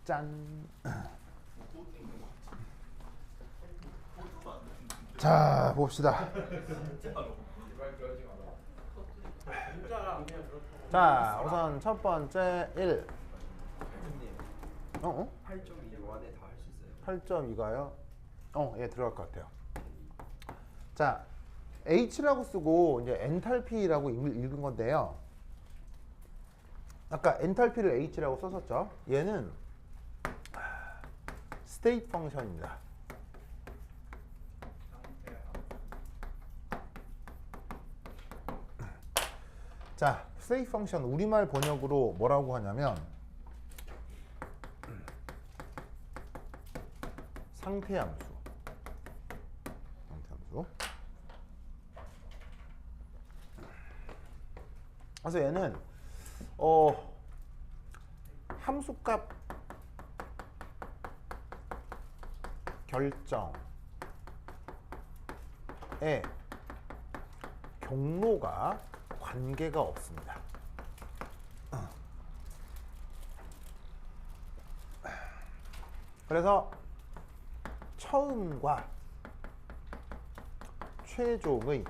짠. 자, 봅시다. 자, 우선 첫 번째 1. 8.2 안에 다 할 수 있어요. 8.2가요? 예, 들어갈 것 같아요. 자, H라고 쓰고 이제 엔탈피라고 읽은 건데요. 아까 엔탈피를 H라고 썼었죠. 얘는 스테이트 펑션입니다. 자, 스테이트 펑션 우리말 번역으로 뭐라고 하냐면 상태함수. 상태함수. 그래서 얘는 함수값 결정에 경로가 관계가 없습니다. 그래서 처음과 최종의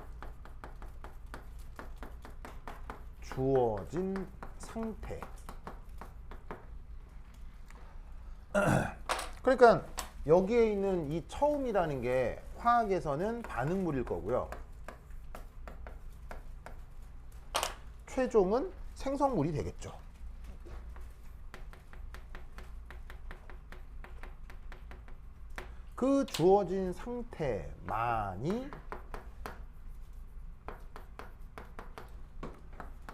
주어진 상태. 그러니까 여기에 있는 이 처음이라는 게 화학에서는 반응물일 거고요. 최종은 생성물이 되겠죠. 그 주어진 상태만이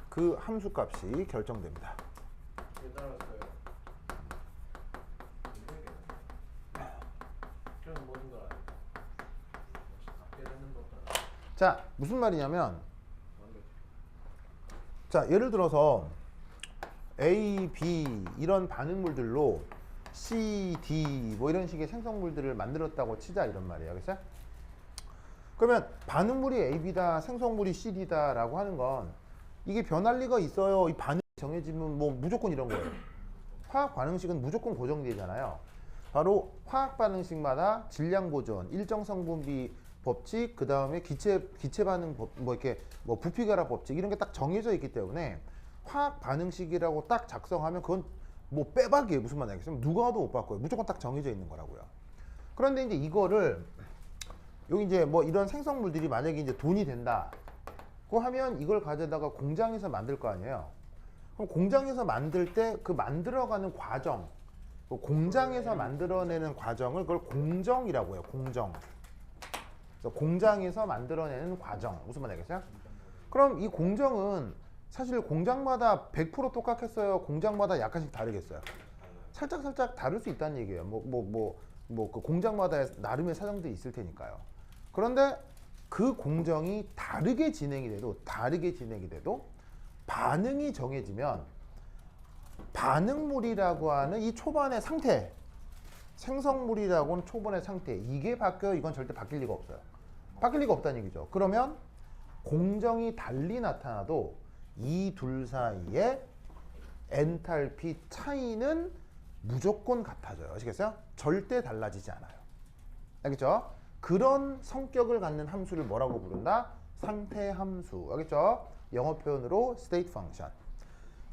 그 함수값이 결정됩니다. 깨달았어요. 그냥 모든 걸 알아. 깨닫는 것도 알아. 자, 무슨 말이냐면, 자, 예를 들어서 A, B 이런 반응물들로 C, D 뭐 이런 식의 생성물들을 만들었다고 치자 이런 말이에요. 그렇죠? 그러면 반응물이 A, B다, 생성물이 C, D다 라고 하는 건 이게 변할 리가 있어요. 이 반응이 정해지면 뭐 무조건 이런 거예요. 화학 반응식은 무조건 고정되잖아요. 바로 화학 반응식마다 질량 보존, 일정 성분비 법칙, 그 다음에 기체 반응 법, 뭐 이렇게 뭐 부피결합 법칙 이런 게 딱 정해져 있기 때문에 화학 반응식이라고 딱 작성하면 그건 뭐 빼박이에요. 무슨 말인지 알겠어요? 누가 와도 못 바꿔요. 무조건 딱 정해져 있는 거라고요. 그런데 이제 이거를 여기 이제 뭐 이런 생성물들이 만약에 이제 돈이 된다. 고 하면 이걸 가져다가 공장에서 만들 거 아니에요. 그럼 공장에서 만들 때 그 만들어가는 과정, 공장에서 만들어내는 과정을 그걸 공정이라고 해요. 공정. 그래서 공장에서 만들어내는 과정. 무슨 말인지 알겠어요? 그럼 이 공정은 사실 공장마다 100% 똑같겠어요? 공장마다 약간씩 다르겠어요? 살짝 다를 수 있다는 얘기예요. 그 공장마다 나름의 사정들이 있을 테니까요. 그런데 그 공정이 다르게 진행이 돼도 반응이 정해지면 반응물이라고 하는 이 초반의 상태, 생성물이라고 하는 초반의 상태, 이게 바뀌어요. 이건 절대 바뀔 리가 없어요. 바뀔 리가 없다는 얘기죠. 그러면 공정이 달리 나타나도 이 둘 사이에 엔탈피 차이는 무조건 같아져요. 아시겠어요? 절대 달라지지 않아요. 알겠죠? 그런 성격을 갖는 함수를 뭐라고 부른다? 상태 함수. 알겠죠? 영어 표현으로 state function.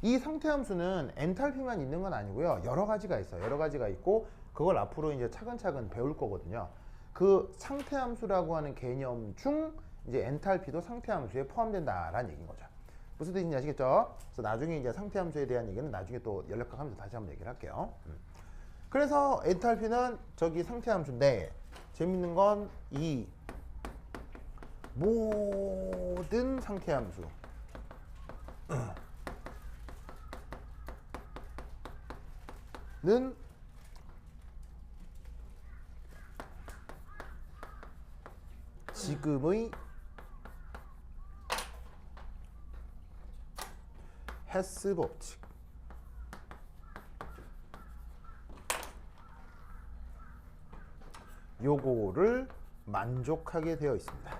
이 상태 함수는 엔탈피만 있는 건 아니고요. 여러 가지가 있어요. 여러 가지가 있고 그걸 앞으로 이제 차근차근 배울 거거든요. 그 상태 함수라고 하는 개념 중 이제 엔탈피도 상태 함수에 포함된다라는 얘기인 거죠. 무슨 뜻인지 아시겠죠? 그래서 나중에 이제 상태 함수에 대한 얘기는 나중에 또 연락하면서 다시 한번 얘기를 할게요. 그래서 엔탈피는 저기 상태 함수인데 재밌는 건 이 모든 상태 함수 는 지금의 헤스 법칙 요거를 만족하게 되어 있습니다.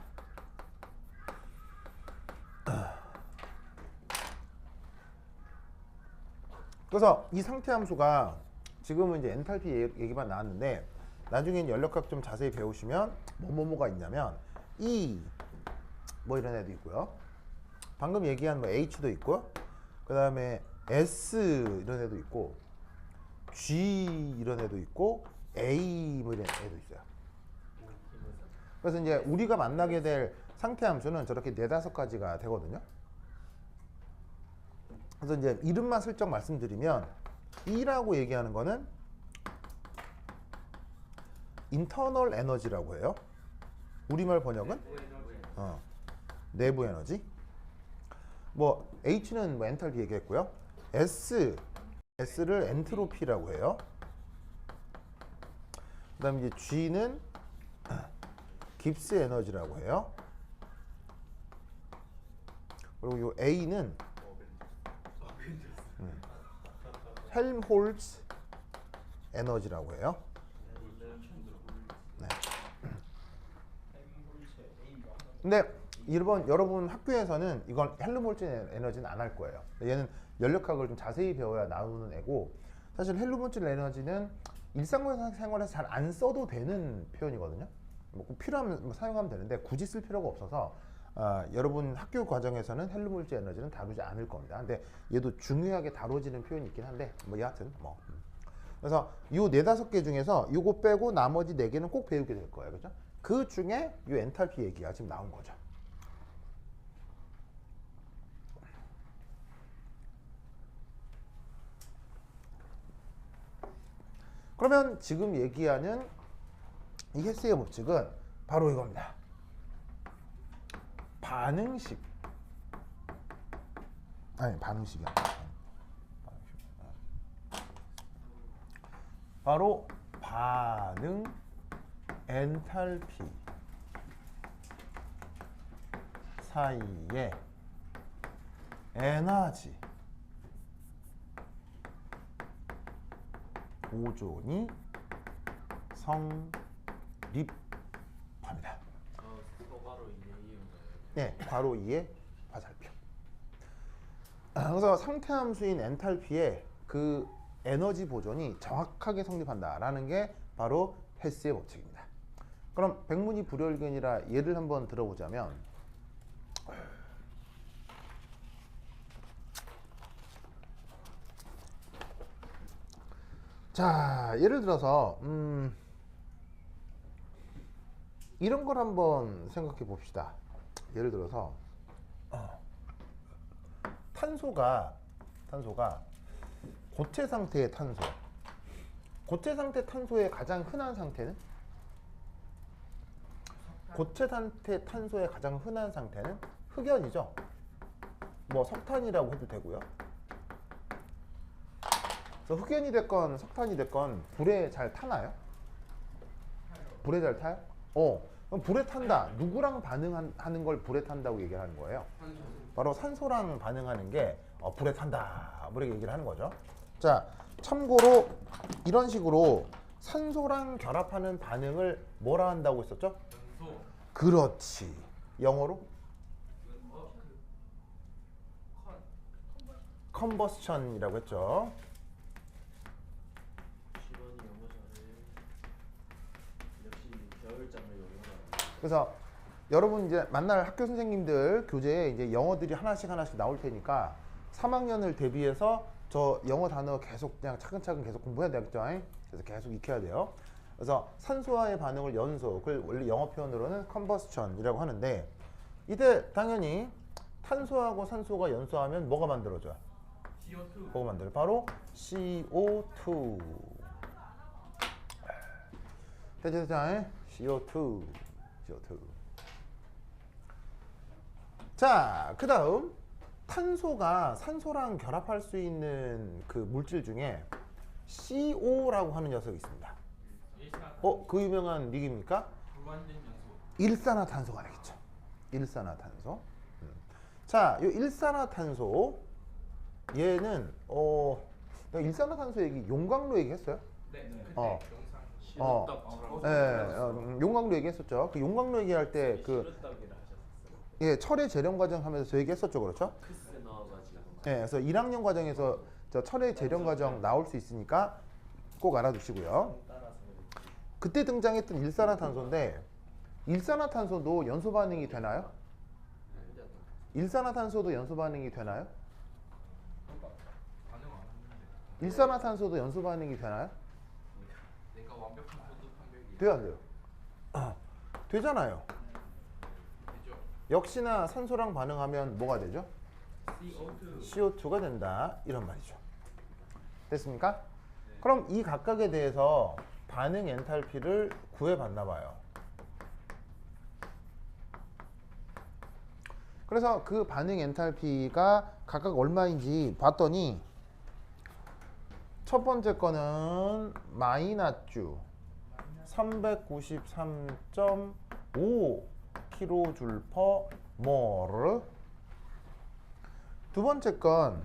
그래서 이 상태 함수가 지금은 이제 엔탈피 얘기만 나왔는데 나중엔 연력학 좀 자세히 배우시면 뭐가 있냐면 E 뭐 이런 애도 있고요. 방금 얘기한 뭐 H도 있고요. 그 다음에 S 이런 애도 있고 G 이런 애도 있고 A 뭐 이런 애도 있어요. 그래서 이제 우리가 만나게 될 상태 함수는 저렇게 4-5가지가 되거든요. 그래서 이제 이름만 슬쩍 말씀드리면 E라고 얘기하는 거는 인터널 에너지라고 해요. 우리말 번역은 내부 에너지. 뭐 H는 뭐 엔탈피 얘기했고요. S를 엔트로피라고 해요. 그다음에 이제 G는 깁스 에너지라고 해요. 그리고 요 A는 헬임홀츠 에너지라고 해요. 네. 근데 여러분 학교에서는 이건 헬름홀츠 에너지는 안 할 거예요. 얘는 연력학을 좀 자세히 배워야 나오는 애고, 사실 헬름홀츠 에너지는 일상생활에서 잘 안 써도 되는 표현이거든요. 꼭 필요하면 뭐 사용하면 되는데 굳이 쓸 필요가 없어서 여러분 학교 과정에서는 헬름홀츠 에너지는 다루지 않을 겁니다. 근데 얘도 중요하게 다뤄지는 표현이 있긴 한데 뭐 여하튼 뭐 그래서 요 4-5개 중에서 요거 빼고 나머지 4개는 꼭 배우게 될 거예요. 그죠? 그 중에 요 엔탈피 얘기가 지금 나온 거죠. 그러면 지금 얘기하는 이 헤스의 법칙은 바로 이겁니다. 반응식. 아니, 반응식이 아니라 바로 반응 엔탈피 사이의 에너지 보존이 성립합니다. 네, 괄호 2의 화살표. 그래서 상태함수인 엔탈피의 그 에너지 보존이 정확하게 성립한다라는 게 바로 헬스의 법칙입니다. 그럼 백문이 불여일견이라 예를 한번 들어보자면, 자, 예를 들어서 이런 걸 한번 생각해 봅시다. 예를 들어서 탄소가 고체 상태의 탄소. 고체 상태 탄소의 가장 흔한 상태는? 고체 상태 탄소의 가장 흔한 상태는 흑연이죠. 뭐 석탄이라고 해도 되고요. 그래서 흑연이 됐건 석탄이 됐건 불에 잘 타나요? 불에 잘 타요? 그럼 불에 탄다. 누구랑 반응하는 걸 불에 탄다고 얘기를 하는 거예요? 바로 산소랑 반응하는 게 불에 탄다. 뭐 이렇게 얘기를 하는 거죠. 자, 참고로 이런 식으로 산소랑 결합하는 반응을 뭐라 한다고 했었죠? 연소. 그렇지. 영어로? 컨버스천이라고 했죠. 시원이 영어 잘해. 역시 겨울잠을 영어라. 그래서 여러분 이제 만날 학교 선생님들 교재에 이제 영어들이 하나씩 나올 테니까 3학년을 대비해서 저 영어 단어 계속 그냥 차근차근 계속 공부해야 되겠죠. 그래서 계속 익혀야 돼요. 그래서 산소와의 반응을 연소, 그걸 원래 영어 표현으로는 컨버스천이라고 하는데, 이때 당연히 탄소하고 산소가 연소하면 뭐가 만들어져요? CO2. 뭐가 만들어요? 바로 CO2. 됐죠? CO2. 자, 그 다음 탄소가 산소랑 결합할 수 있는 그 물질 중에 CO라고 하는 녀석이 있습니다. 그 유명한 닉입니까? 불완전 연소. 일산화탄소가 되겠죠. 일산화탄소. 자, 이 일산화탄소 얘는 일산화탄소 얘기 용광로 얘기했어요? 네. 그때 어. 영상. 용광로 얘기했었죠. 그 용광로 얘기할 때 시루떡이라 하셨었어요. 철의 재련 과정 하면서 저 얘기했었죠, 그렇죠? 크스 넣어가지고. 그래서 1학년 과정에서 저 철의 재련 과정 나올 수 있으니까 꼭 알아두시고요. 따라서 그때 등장했던 일산화탄소인데 일산화탄소도 연소 반응이 되나요? 일산화탄소도 연소 반응이 되나요? 반응 안 하는데 일산화탄소도 연소 반응이 되나요? 내가 완벽한 코드 판별이 돼요, 안 돼요? 되잖아요. 되죠? 역시나 산소랑 반응하면 뭐가 되죠? CO2 CO2가 된다. 이런 말이죠. 됐습니까? 그럼 이 각각에 대해서 반응 엔탈피를 구해봤나 봐요. 그래서 그 반응 엔탈피가 각각 얼마인지 봤더니 첫 번째 거는 마이너스 393.5 kJ/mol. 두 번째 건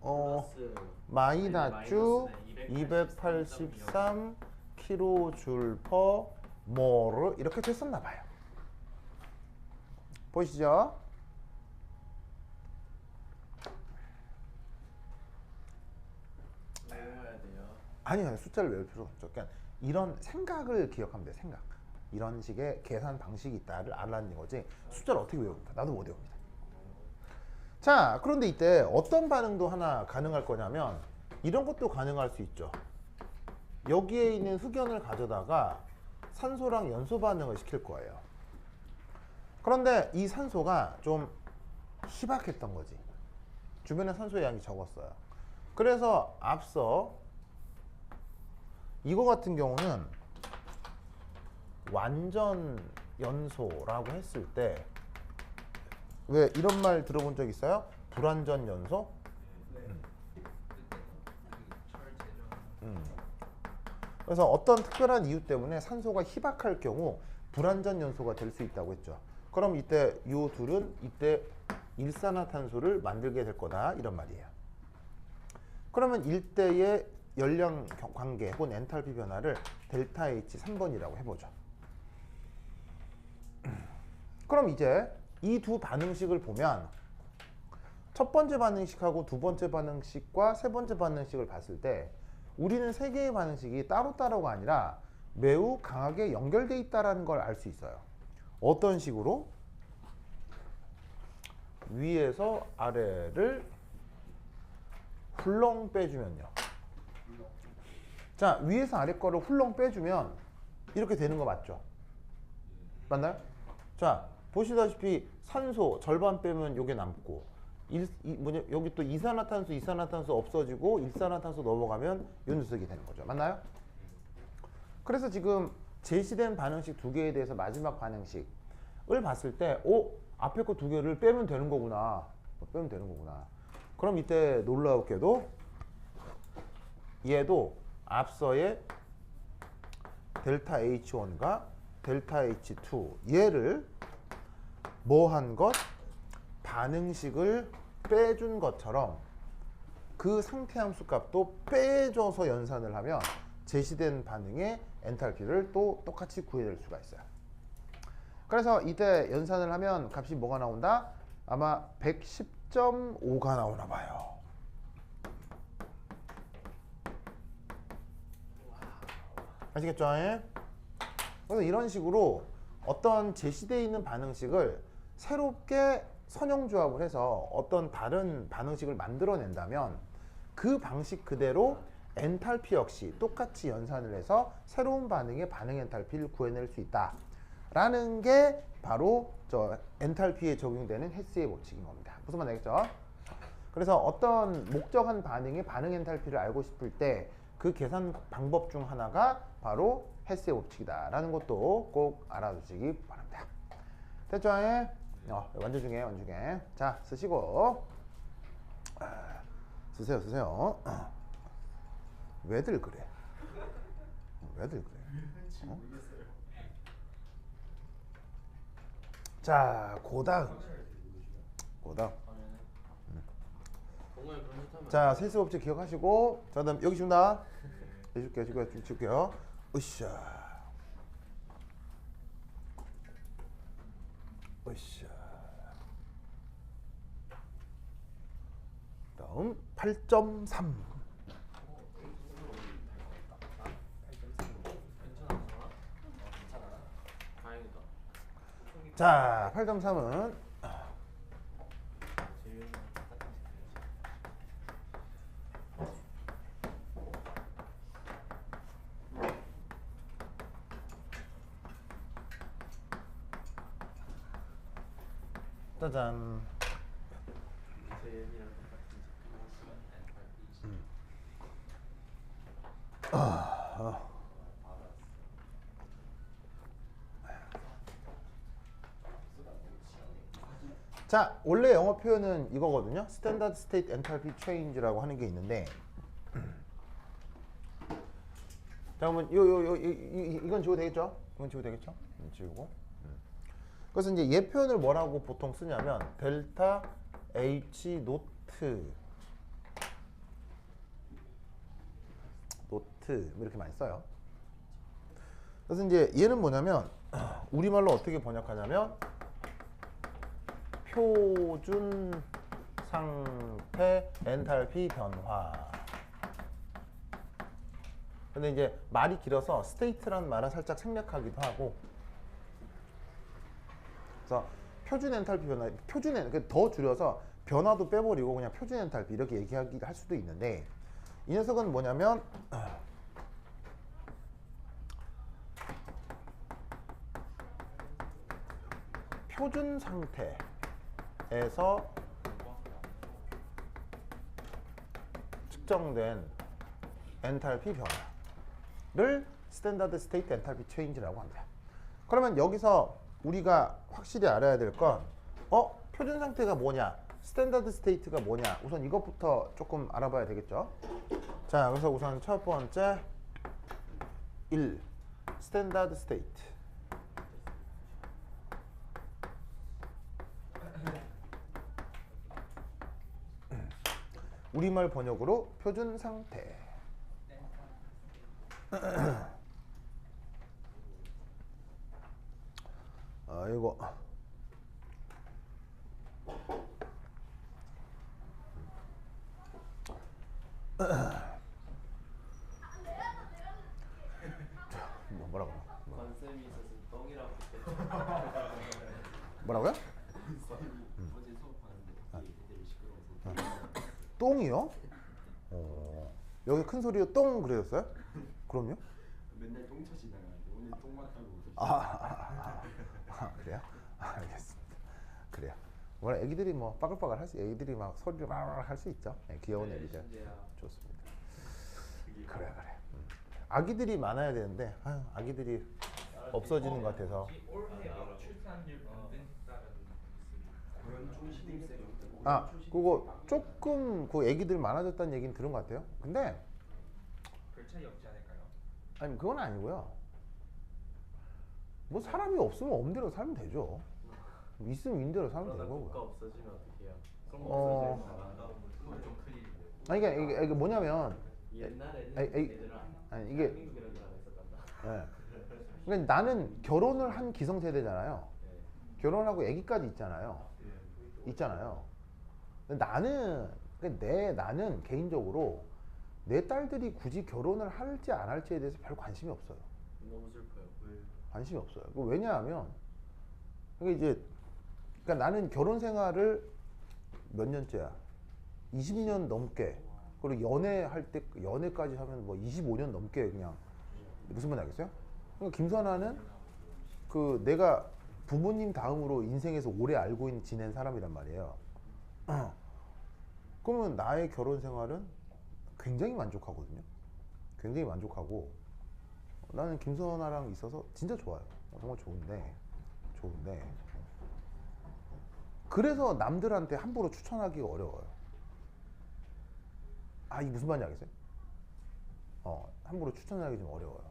플러스 마이너스 283 kJ/mol 이렇게 됐었나 봐요. 보이시죠? 외워야 돼요. 아니요, 숫자를 외울 필요 없죠. 그러니까 이런 생각을 기억하면 돼요. 생각. 이런 식의 계산 방식이 있다를 알라는 거지. 숫자를 어떻게 외웁니까? 나도 못 외웁니다. 자, 그런데 이때 어떤 반응도 하나 가능할 거냐면 이런 것도 가능할 수 있죠. 여기에 있는 흑연을 가져다가 산소랑 연소 반응을 시킬 거예요. 그런데 이 산소가 좀 희박했던 거지. 주변에 산소의 양이 적었어요. 그래서 앞서 이거 같은 경우는 완전 연소라고 했을 때 왜 이런 말 들어본 적 있어요? 불완전 연소? 철 제조 그래서 어떤 특별한 이유 때문에 산소가 희박할 경우 불완전 연소가 될 수 있다고 했죠. 그럼 이때 이 둘은 이때 일산화탄소를 만들게 될 거다 이런 말이에요. 그러면 일대의 열량 관계 혹은 엔탈피 변화를 델타 H 3번이라고 해보죠. 그럼 이제 이 두 반응식을 보면 첫 번째 반응식하고 두 번째 반응식과 세 번째 반응식을 봤을 때 우리는 세 개의 반응식이 따로따로가 아니라 매우 강하게 연결되어 있다는 걸 알 수 있어요. 어떤 식으로? 위에서 아래를 훌렁 빼주면요. 자, 위에서 아래 거를 훌렁 빼주면 이렇게 되는 거 맞죠? 맞나요? 자, 보시다시피 산소 절반 빼면 요게 남고 여기 또 이산화탄소 없어지고 일산화탄소 넘어가면 요 녀석이 되는 거죠. 맞나요? 그래서 지금 제시된 반응식 두 개에 대해서 마지막 반응식을 봤을 때 앞에 거 두 개를 빼면 되는 거구나. 빼면 되는 거구나. 그럼 이때 놀라웠게도 얘도 앞서의 델타 H1과 델타 H2 얘를 뭐 한 것? 반응식을 빼준 것처럼 그 상태 함수 값도 빼줘서 연산을 하면 제시된 반응의 엔탈피를 또 똑같이 구해낼 수가 있어요. 그래서 이때 연산을 하면 값이 뭐가 나온다? 아마 110.5가 나오나 봐요. 아시겠죠? 그래서 이런 식으로 어떤 제시되어 있는 반응식을 새롭게 선형조합을 해서 어떤 다른 반응식을 만들어낸다면 그 방식 그대로 엔탈피 역시 똑같이 연산을 해서 새로운 반응의 반응 엔탈피를 구해낼 수 있다라는 게 바로 저 엔탈피에 적용되는 헤스의 법칙인 겁니다. 무슨 말 알겠죠? 그래서 어떤 목적한 반응의 반응 엔탈피를 알고 싶을 때 그 계산 방법 중 하나가 바로 헤스의 법칙이다라는 것도 꼭 알아두시기 바랍니다. 됐죠? 완전 중에 완전 중에. 자, 쓰시고 쓰세요. 왜들 그래? 왜들 그래? 자, 고다음. 동호회 그런 듯 하면 자, 세수 법칙 기억하시고, 자, 다음 여기 준다. 해줄게요. 으쌰. 다음 8.3. 자, 8.3은 제일 짜잔. 제일이랑 똑같은 자, 원래 영어 표현은 이거거든요. Standard State Enthalpy Change라고 하는 게 있는데, 자, 그러면 이건 지워도 되겠죠? 이건 지워도 되겠죠? 지우고. 그래서 이제 얘 표현을 뭐라고 보통 쓰냐면 델타 H 노트 이렇게 많이 써요. 그래서 이제 얘는 뭐냐면 우리말로 어떻게 번역하냐면 표준 상태 엔탈피 변화. 근데 이제 말이 길어서 스테이트란 말은 살짝 생략하기도 하고. 그래서 표준 엔탈피 변화, 더 줄여서 변화도 빼버리고 그냥 표준 엔탈피 이렇게 얘기하기 할 수도 있는데, 이 녀석은 뭐냐면 표준 상태에서 측정된 엔탈피 변화를 스탠다드 스테이트 엔탈피 체인지라고 합니다. 그러면 여기서 우리가 확실히 알아야 될 건 표준 상태가 뭐냐, 스탠다드 스테이트가 뭐냐, 우선 이것부터 조금 알아봐야 되겠죠. 자, 그래서 우선 첫 번째 1. 스탠다드 스테이트. 우리말 번역으로 표준 상태. 이거 뭐라고? 건쌤이 있었으면 똥이라고 뭐라고요? 어제 수업하는데 애들이 시끄러워서 똥이요? 여기 큰 소리로 똥 그러셨어요? 그럼요? 맨날 똥차 지나가는데 오늘 똥 맞다고 그래요? 알겠습니다. 그래요. 원래 애기들이 뭐 빠글빠글 애기들이 막 소리를 막 할 수 있죠. 네, 귀여운 애기들. 좋습니다. 그래. 아기들이 많아야 되는데 아기들이 없어지는 것 같아서. 올해 출산율 반등했다는 그거 조금 그 애기들 많아졌다는 얘기는 들은 것 같아요. 근데 별 차이 없지 않을까요? 아니 그건 아니고요. 뭐 사람이 없으면 없는 대로 살면 되죠. 있으면 있는 대로 살면 되는 국가 거고요. 없어지면 어떡해요? 그건 좀 큰일인데. 아니 이게 뭐냐면 옛날에는 아니, 얘들아 아니 이게 한민국이라는 나라가 있었단다. 예. 그러니까 나는 결혼을 한 기성세대잖아요. 결혼하고 아기까지 있잖아요. 근데 나는 개인적으로 내 딸들이 굳이 결혼을 할지 안 할지에 대해서 별 관심이 없어요. 너무 슬퍼요. 관심이 없어요. 왜냐하면 이제 그러니까 나는 결혼 생활을 몇 년째야? 20년 넘게. 그리고 연애까지 하면 뭐 25년 넘게 그냥. 무슨 말인지 알겠어요? 그러니까 김선아는 그 내가 부모님 다음으로 인생에서 오래 알고 지낸 사람이란 말이에요. 그러면 나의 결혼 생활은 굉장히 만족하거든요. 굉장히 만족하고 나는 김선아랑 있어서 진짜 좋아요. 정말 좋은데 그래서 남들한테 함부로 추천하기가 어려워요. 이게 무슨 말인지 알겠어요? 함부로 추천하기 좀 어려워요.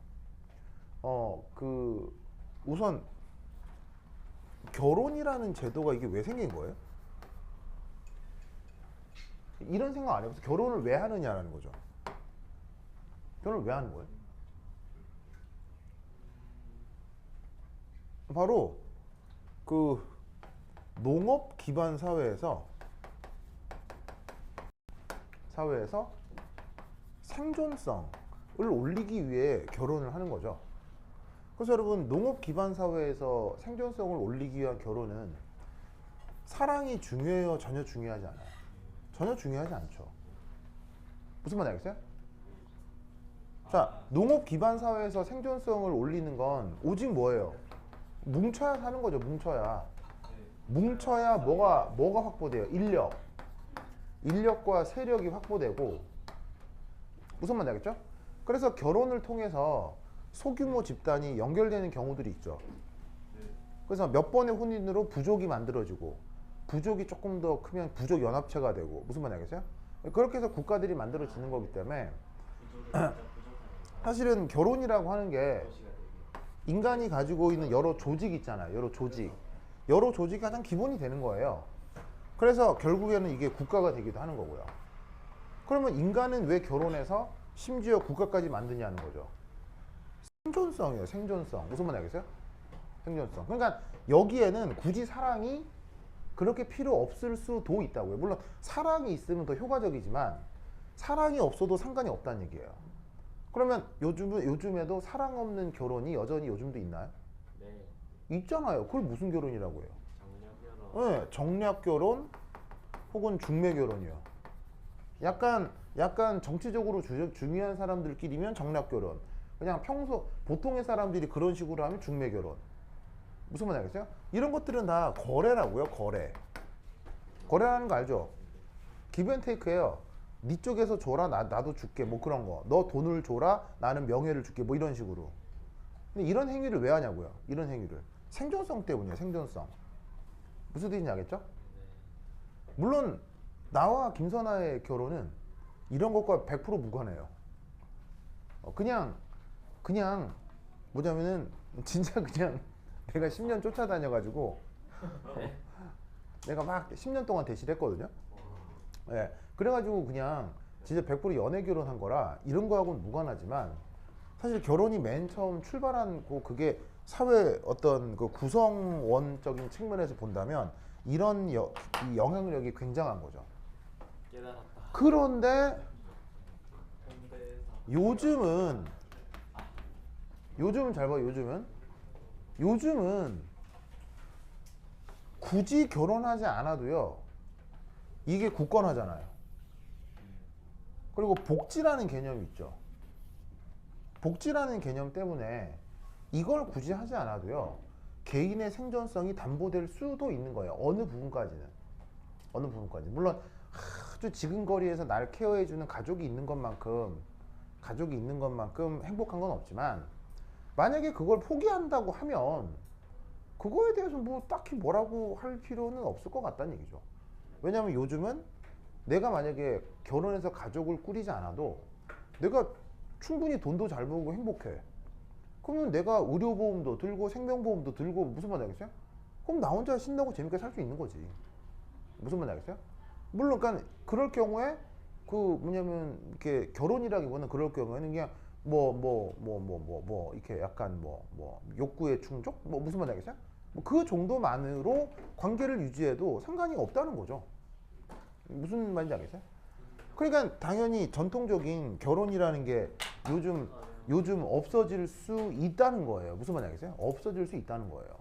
우선 결혼이라는 제도가 이게 왜 생긴 거예요? 이런 생각 안 해봤어요? 결혼을 왜 하느냐라는 거죠. 결혼을 왜 하는 거예요? 바로 그 농업 기반 사회에서 생존성을 올리기 위해 결혼을 하는 거죠. 그래서 여러분 농업 기반 사회에서 생존성을 올리기 위한 결혼은 사랑이 중요해요? 전혀 중요하지 않아요? 전혀 중요하지 않죠. 무슨 말인지 알겠어요? 자, 농업 기반 사회에서 생존성을 올리는 건 오직 뭐예요? 뭉쳐야 사는 거죠. 뭉쳐야. 뭉쳐야 뭐가 확보돼요? 인력과 세력이 확보되고, 무슨 말인지 알겠죠? 그래서 결혼을 통해서 소규모 집단이 연결되는 경우들이 있죠. 그래서 몇 번의 혼인으로 부족이 만들어지고, 부족이 조금 더 크면 부족 연합체가 되고, 무슨 말인지 알겠어요? 그렇게 해서 국가들이 만들어지는 거기 때문에 사실은 결혼이라고 하는 게 인간이 가지고 있는 여러 조직 있잖아요. 여러 조직이 가장 기본이 되는 거예요. 그래서 결국에는 이게 국가가 되기도 하는 거고요. 그러면 인간은 왜 결혼해서 심지어 국가까지 만드냐는 거죠. 생존성이에요. 생존성. 무슨 말인지 알겠어요? 생존성. 그러니까 여기에는 굳이 사랑이 그렇게 필요 없을 수도 있다고요. 물론 사랑이 있으면 더 효과적이지만 사랑이 없어도 상관이 없다는 얘기예요. 그러면 요즘에도 사랑 없는 결혼이 여전히 요즘도 있나요? 네. 있잖아요. 그걸 무슨 결혼이라고 해요? 정략 결혼. 네, 정략 결혼 혹은 중매 결혼이요. 약간 정치적으로 중요한 사람들끼리면 정략 결혼. 그냥 보통의 사람들이 그런 식으로 하면 중매 결혼. 무슨 말인지 알겠어요? 이런 것들은 다 거래라고요. 거래라는 거 알죠? 기브앤테이크예요. 네 쪽에서 줘라, 나도 줄게, 뭐 그런 거. 너 돈을 줘라, 나는 명예를 줄게, 뭐 이런 식으로. 근데 이런 행위를 왜 하냐고요? 이런 행위를 생존성 때문이에요. 생존성. 무슨 뜻인지 알겠죠? 물론 나와 김선아의 결혼은 이런 것과 100% 무관해요. 그냥 뭐냐면은 진짜 그냥 내가 10년 쫓아다녀가지고 내가 막 10년 동안 대시를 했거든요. 예, 그래가지고 그냥 진짜 100% 연애 결혼한 거라 이런 거하고는 무관하지만 사실 결혼이 맨 처음 출발한 그게 사회 어떤 그 구성원적인 측면에서 본다면 이런 이 영향력이 굉장한 거죠. 깨달았다. 그런데 홍대에서. 요즘은 잘 봐. 요즘은 굳이 결혼하지 않아도요. 이게 굳건하잖아요. 그리고 복지라는 개념이 있죠. 복지라는 개념 때문에 이걸 굳이 하지 않아도요. 개인의 생존성이 담보될 수도 있는 거예요. 어느 부분까지는. 물론 아주 지근거리에서 날 케어해주는 가족이 있는 것만큼 행복한 건 없지만 만약에 그걸 포기한다고 하면 그거에 대해서 뭐 딱히 뭐라고 할 필요는 없을 것 같다는 얘기죠. 왜냐하면 요즘은 내가 만약에 결혼해서 가족을 꾸리지 않아도 내가 충분히 돈도 잘 벌고 행복해. 그러면 내가 의료보험도 들고 생명보험도 들고 무슨 말인지 알겠어요? 그럼 나 혼자 신나고 재밌게 살 수 있는 거지. 무슨 말인지 알겠어요? 물론 그러니까 그럴 경우에 그 뭐냐면 이렇게 결혼이라기보다는 그럴 경우에는 그냥 이렇게 약간 욕구의 충족? 뭐 무슨 말인지 알겠어요? 뭐 그 정도만으로 관계를 유지해도 상관이 없다는 거죠. 무슨 말인지 알겠어요? 그러니까 당연히 전통적인 결혼이라는 게 요즘 없어질 수 있다는 거예요. 무슨 말인지 알겠어요? 없어질 수 있다는 거예요.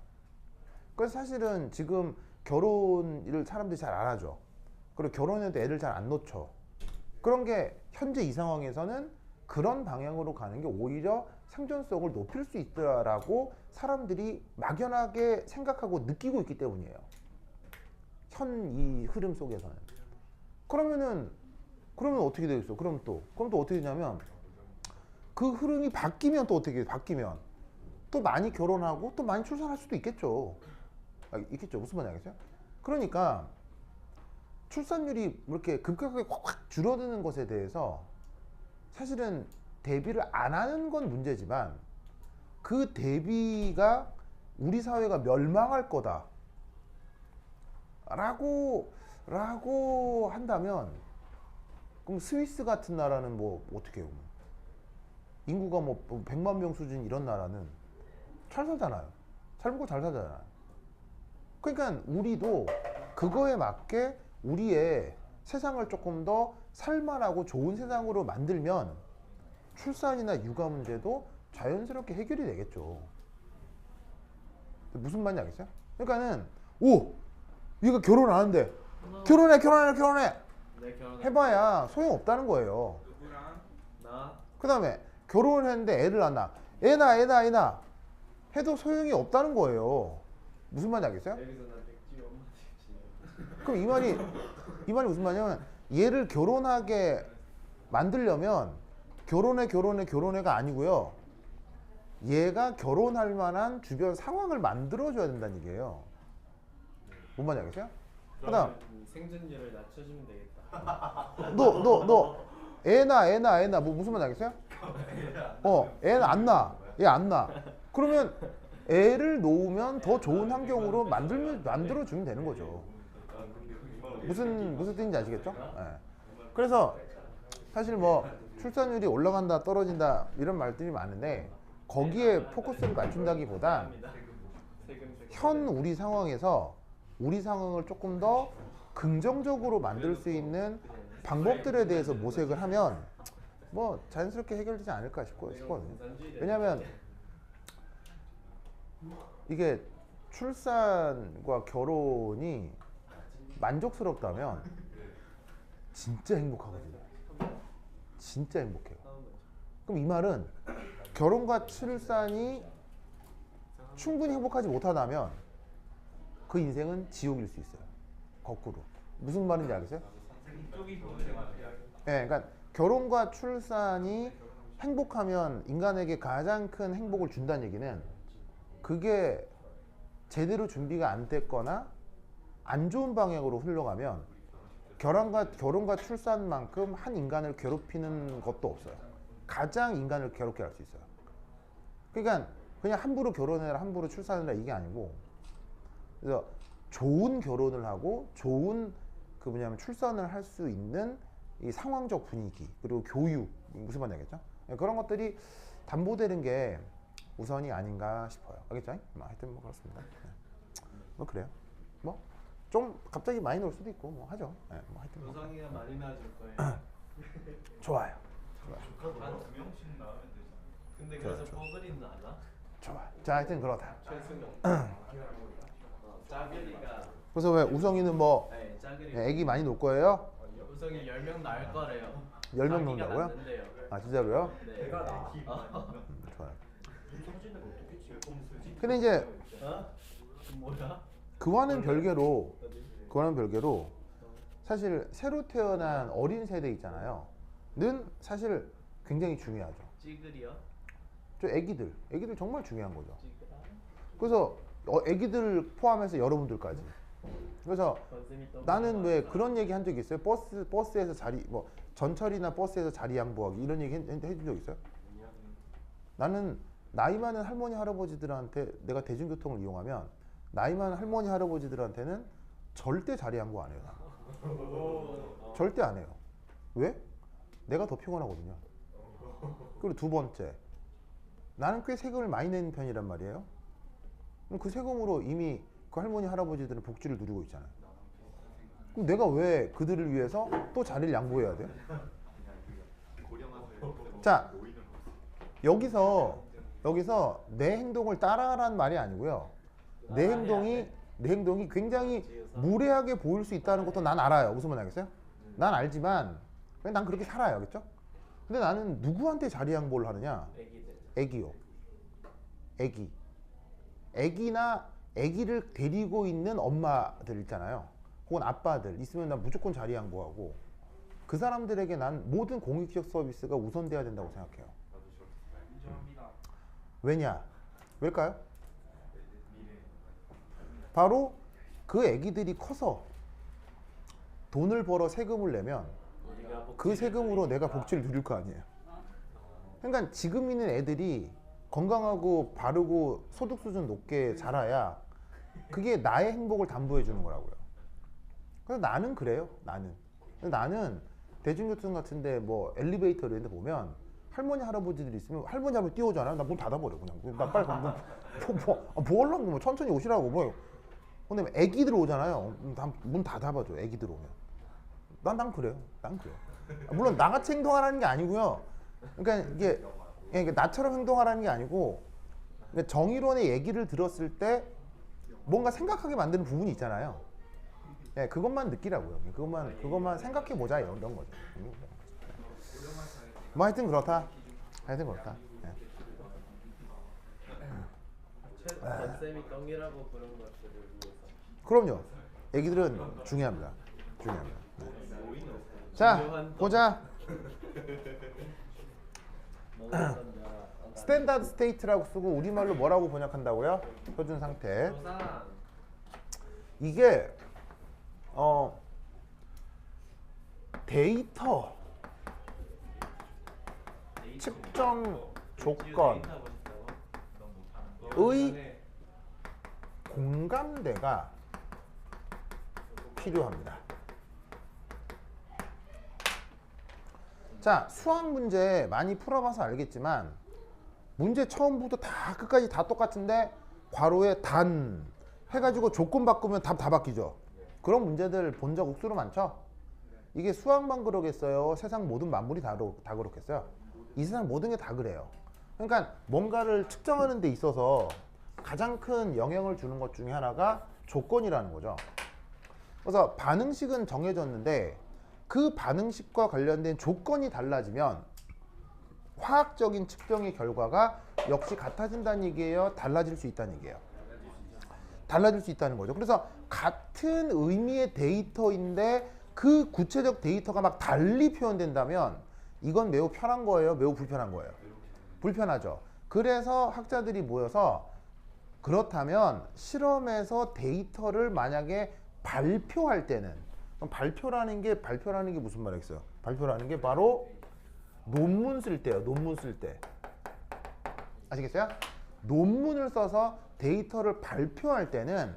그래서 사실은 지금 결혼을 사람들이 잘 안 하죠. 그리고 결혼해도 애를 잘 안 놓죠. 그런 게 현재 이 상황에서는 그런 방향으로 가는 게 오히려 생존성을 높일 수 있다라고 사람들이 막연하게 생각하고 느끼고 있기 때문이에요. 현 이 흐름 속에서는. 그러면 어떻게 되겠어? 그럼 또 어떻게 되냐면 그 흐름이 바뀌면 또 어떻게 바뀌면 또 많이 결혼하고 또 많이 출산할 수도 있겠죠. 있겠죠. 무슨 말인지 알겠어요? 그러니까 출산율이 이렇게 급격하게 확 줄어드는 것에 대해서 사실은 대비를 안 하는 건 문제지만 그 대비가 우리 사회가 멸망할 거다 라고 한다면 그럼 스위스 같은 나라는 뭐 어떻게 해요? 인구가 뭐 100만 명 수준 이런 나라는 잘 살잖아요. 잘 먹고 잘 살잖아요. 그러니까 우리도 그거에 맞게 우리의 세상을 조금 더 살만하고 좋은 세상으로 만들면 출산이나 육아 문제도 자연스럽게 해결이 되겠죠. 무슨 말인지 알겠어요? 그러니까는 오 얘가 결혼 안 한대. 결혼해. 내 결혼. 해봐야 소용 없다는 거예요. 누구랑 나. 그 다음에 결혼을 했는데 애를 안 낳아. 애 낳아. 해도 소용이 없다는 거예요. 무슨 말인지 알겠어요? 여기서 나 백지 엄마 백지. 그럼 이 말이 무슨 말이냐면 얘를 결혼하게 만들려면 결혼해가 아니고요. 얘가 결혼할 만한 주변 상황을 만들어줘야 된다는 얘기예요. 뭔 말인지 알겠어요? 그다음 생존율을 낮춰주면 되겠다. 너 애 낳아. 뭐 무슨 말인지 알겠어요? 애는 안 낳아. 얘 안 낳아. 그러면 애를 놓으면 더 좋은 환경으로 만들어주면 되는 거죠. 무슨 뜻인지 아시겠죠? 예. 그래서 사실 뭐 출산율이 올라간다 떨어진다 이런 말들이 많은데 거기에 포커스를 맞춘다기보다 현 우리 상황에서 우리 상황을 조금 더 긍정적으로 만들 수 있는 방법들에 대해서 모색을 하면 뭐 자연스럽게 해결되지 않을까 싶거든요. 왜냐하면 이게 출산과 결혼이 만족스럽다면 진짜 행복하거든요. 진짜 행복해요. 그럼 이 말은 결혼과 출산이 충분히 행복하지 못하다면 그 인생은 지옥일 수 있어요. 거꾸로. 무슨 말인지 알겠어요? 이쪽이 보는 것 같아요. 네, 그러니까 결혼과 출산이 행복하면 인간에게 가장 큰 행복을 준다는 얘기는 그게 제대로 준비가 안 됐거나 안 좋은 방향으로 흘러가면 결혼과 출산만큼 한 인간을 괴롭히는 것도 없어요. 가장 인간을 괴롭게 할 수 있어요. 그러니까 그냥 함부로 결혼해라, 함부로 출산해라 이게 아니고, 그래서 좋은 결혼을 하고 좋은 출산을 할 수 있는 이 상황적 분위기 그리고 교육 무슨 말인지 알겠죠? 그런 것들이 담보되는 게 우선이 아닌가 싶어요. 알겠죠? 하여튼 뭐 그렇습니다. 뭐 그래요. 뭐 좀 갑자기 많이 나올 수도 있고 뭐 하죠. 뭐 하여튼 뭐. 우성이가 많이 낳아줄 거예요. 좋아요. 한 2명씩 나오면 되죠. 근데 그래서 뽀글이는 안 와? 좋아. 자, 하여튼 그렇다. 최승용. 짜글이가. 그래서 왜 우성이는 뭐 네, 짜글이. 애기 많이 놓을 거예요? 우성이 10명 낳을 거래요. 10명 자기가 낳는다고요? 낳는데요. 아 진짜로요? 네. 좋아요. 사진을 어떻게 찍어? 근데 이제 어? 뭐야? 그와는 별개로 사실 새로 태어난 어린 세대 있잖아요. 는 사실 굉장히 중요하죠. 찌글이요? 저 애기들 정말 중요한 거죠. 찌글아? 그래서 애기들 포함해서 여러분들까지. 그래서 건쌤이 또 나는 왜 그런 얘기 한 적 있어요? 버스에서 뭐 전철이나 버스에서 자리 양보하기 이런 얘기 해준 적 있어요? 나는 나이 많은 할머니 할아버지들한테 내가 대중교통을 이용하면 나이 많은 할머니 할아버지들한테는 절대 자리 양보 안 해요. 절대 안 해요. 왜? 내가 더 피곤하거든요. 그리고 두 번째, 나는 꽤 세금을 많이 내는 편이란 말이에요. 그럼 그 세금으로 이미 그 할머니 할아버지들은 복지를 누리고 있잖아요. 그럼 내가 왜 그들을 위해서 또 자리를 양보해야 돼요? 자, 여기서 내 행동을 따라하라는 말이 아니고요. 내 행동이 굉장히 무례하게 보일 수 있다는 것도 난 알아요. 무슨 말인지 알겠어요? 난 알지만 그냥 난 그렇게 살아요. 알겠죠? 근데 나는 누구한테 자리 양보를 하느냐? 애기들. 애기요. 애기나 애기를 데리고 있는 엄마들 있잖아요. 혹은 아빠들 있으면 난 무조건 자리 양보하고 그 사람들에게 난 모든 공익적 서비스가 우선돼야 된다고 생각해요. 인정합니다. 왜냐? 왜일까요? 바로 그 애기들이 커서 돈을 벌어 세금을 내면 우리가 그 복지를 세금으로 내가 누리니까. 복지를 누릴 거 아니에요. 그러니까 지금 있는 애들이 건강하고 바르고 소득 수준 높게 자라야 그게 나의 행복을 담보해 주는 거라고요. 그래서 나는 그래요. 나는 대중교통 같은데 뭐 엘리베이터 이런 데 보면 할머니 할아버지들이 있으면 할머니 할아버지 뛰어오잖아요. 나 문 닫아버려 그냥. 나 빨리 뭐 하려고 뭐 천천히 오시라고 뭐. 근데 애기들 오잖아요. 문 닫아봐줘. 애기들 오면. 난 그래요. 물론 나같이 행동하라는 게 아니고요. 그러니까 이게 나처럼 행동하라는 게 아니고 그러니까 정의론의 얘기를 들었을 때 뭔가 생각하게 만드는 부분이 있잖아요. 예, 그것만 느끼라고요. 그것만 생각해 보자 이런 거죠. 뭐 하여튼 그렇다. 예. 전쌤이 똥이라고 부른 것들을 위해서. 그럼요. 애기들은 중요합니다. 네. 자, 보자. 스탠다드 스테이트라고 쓰고 우리말로 뭐라고 번역한다고요? 표준 상태. 조상. 이게 데이터 측정 조건의 공감대가 필요합니다. 자, 수학 문제 많이 풀어봐서 알겠지만 문제 처음부터 다 끝까지 다 똑같은데 괄호에 단 해가지고 조건 바꾸면 답 다 바뀌죠. 그런 문제들 본 적 억수로 많죠. 이게 수학만 그러겠어요? 세상 모든 만물이 다 그렇겠어요? 이 세상 모든 게 다 그래요. 그러니까 뭔가를 측정하는 데 있어서 가장 큰 영향을 주는 것 중에 하나가 조건이라는 거죠. 그래서 반응식은 정해졌는데 그 반응식과 관련된 조건이 달라지면 화학적인 측정의 결과가 역시 같아진다는 얘기예요? 달라질 수 있다는 얘기예요? 달라질 수 있다는 거죠. 그래서 같은 의미의 데이터인데 그 구체적 데이터가 막 달리 표현된다면 이건 매우 편한 거예요? 매우 불편한 거예요? 불편하죠. 그래서 학자들이 모여서 그렇다면 실험에서 데이터를 만약에 발표할 때는 그럼 발표라는 게 무슨 말이겠어요? 발표라는 게 바로 논문 쓸 때예요. 논문 쓸 때. 아시겠어요? 논문을 써서 데이터를 발표할 때는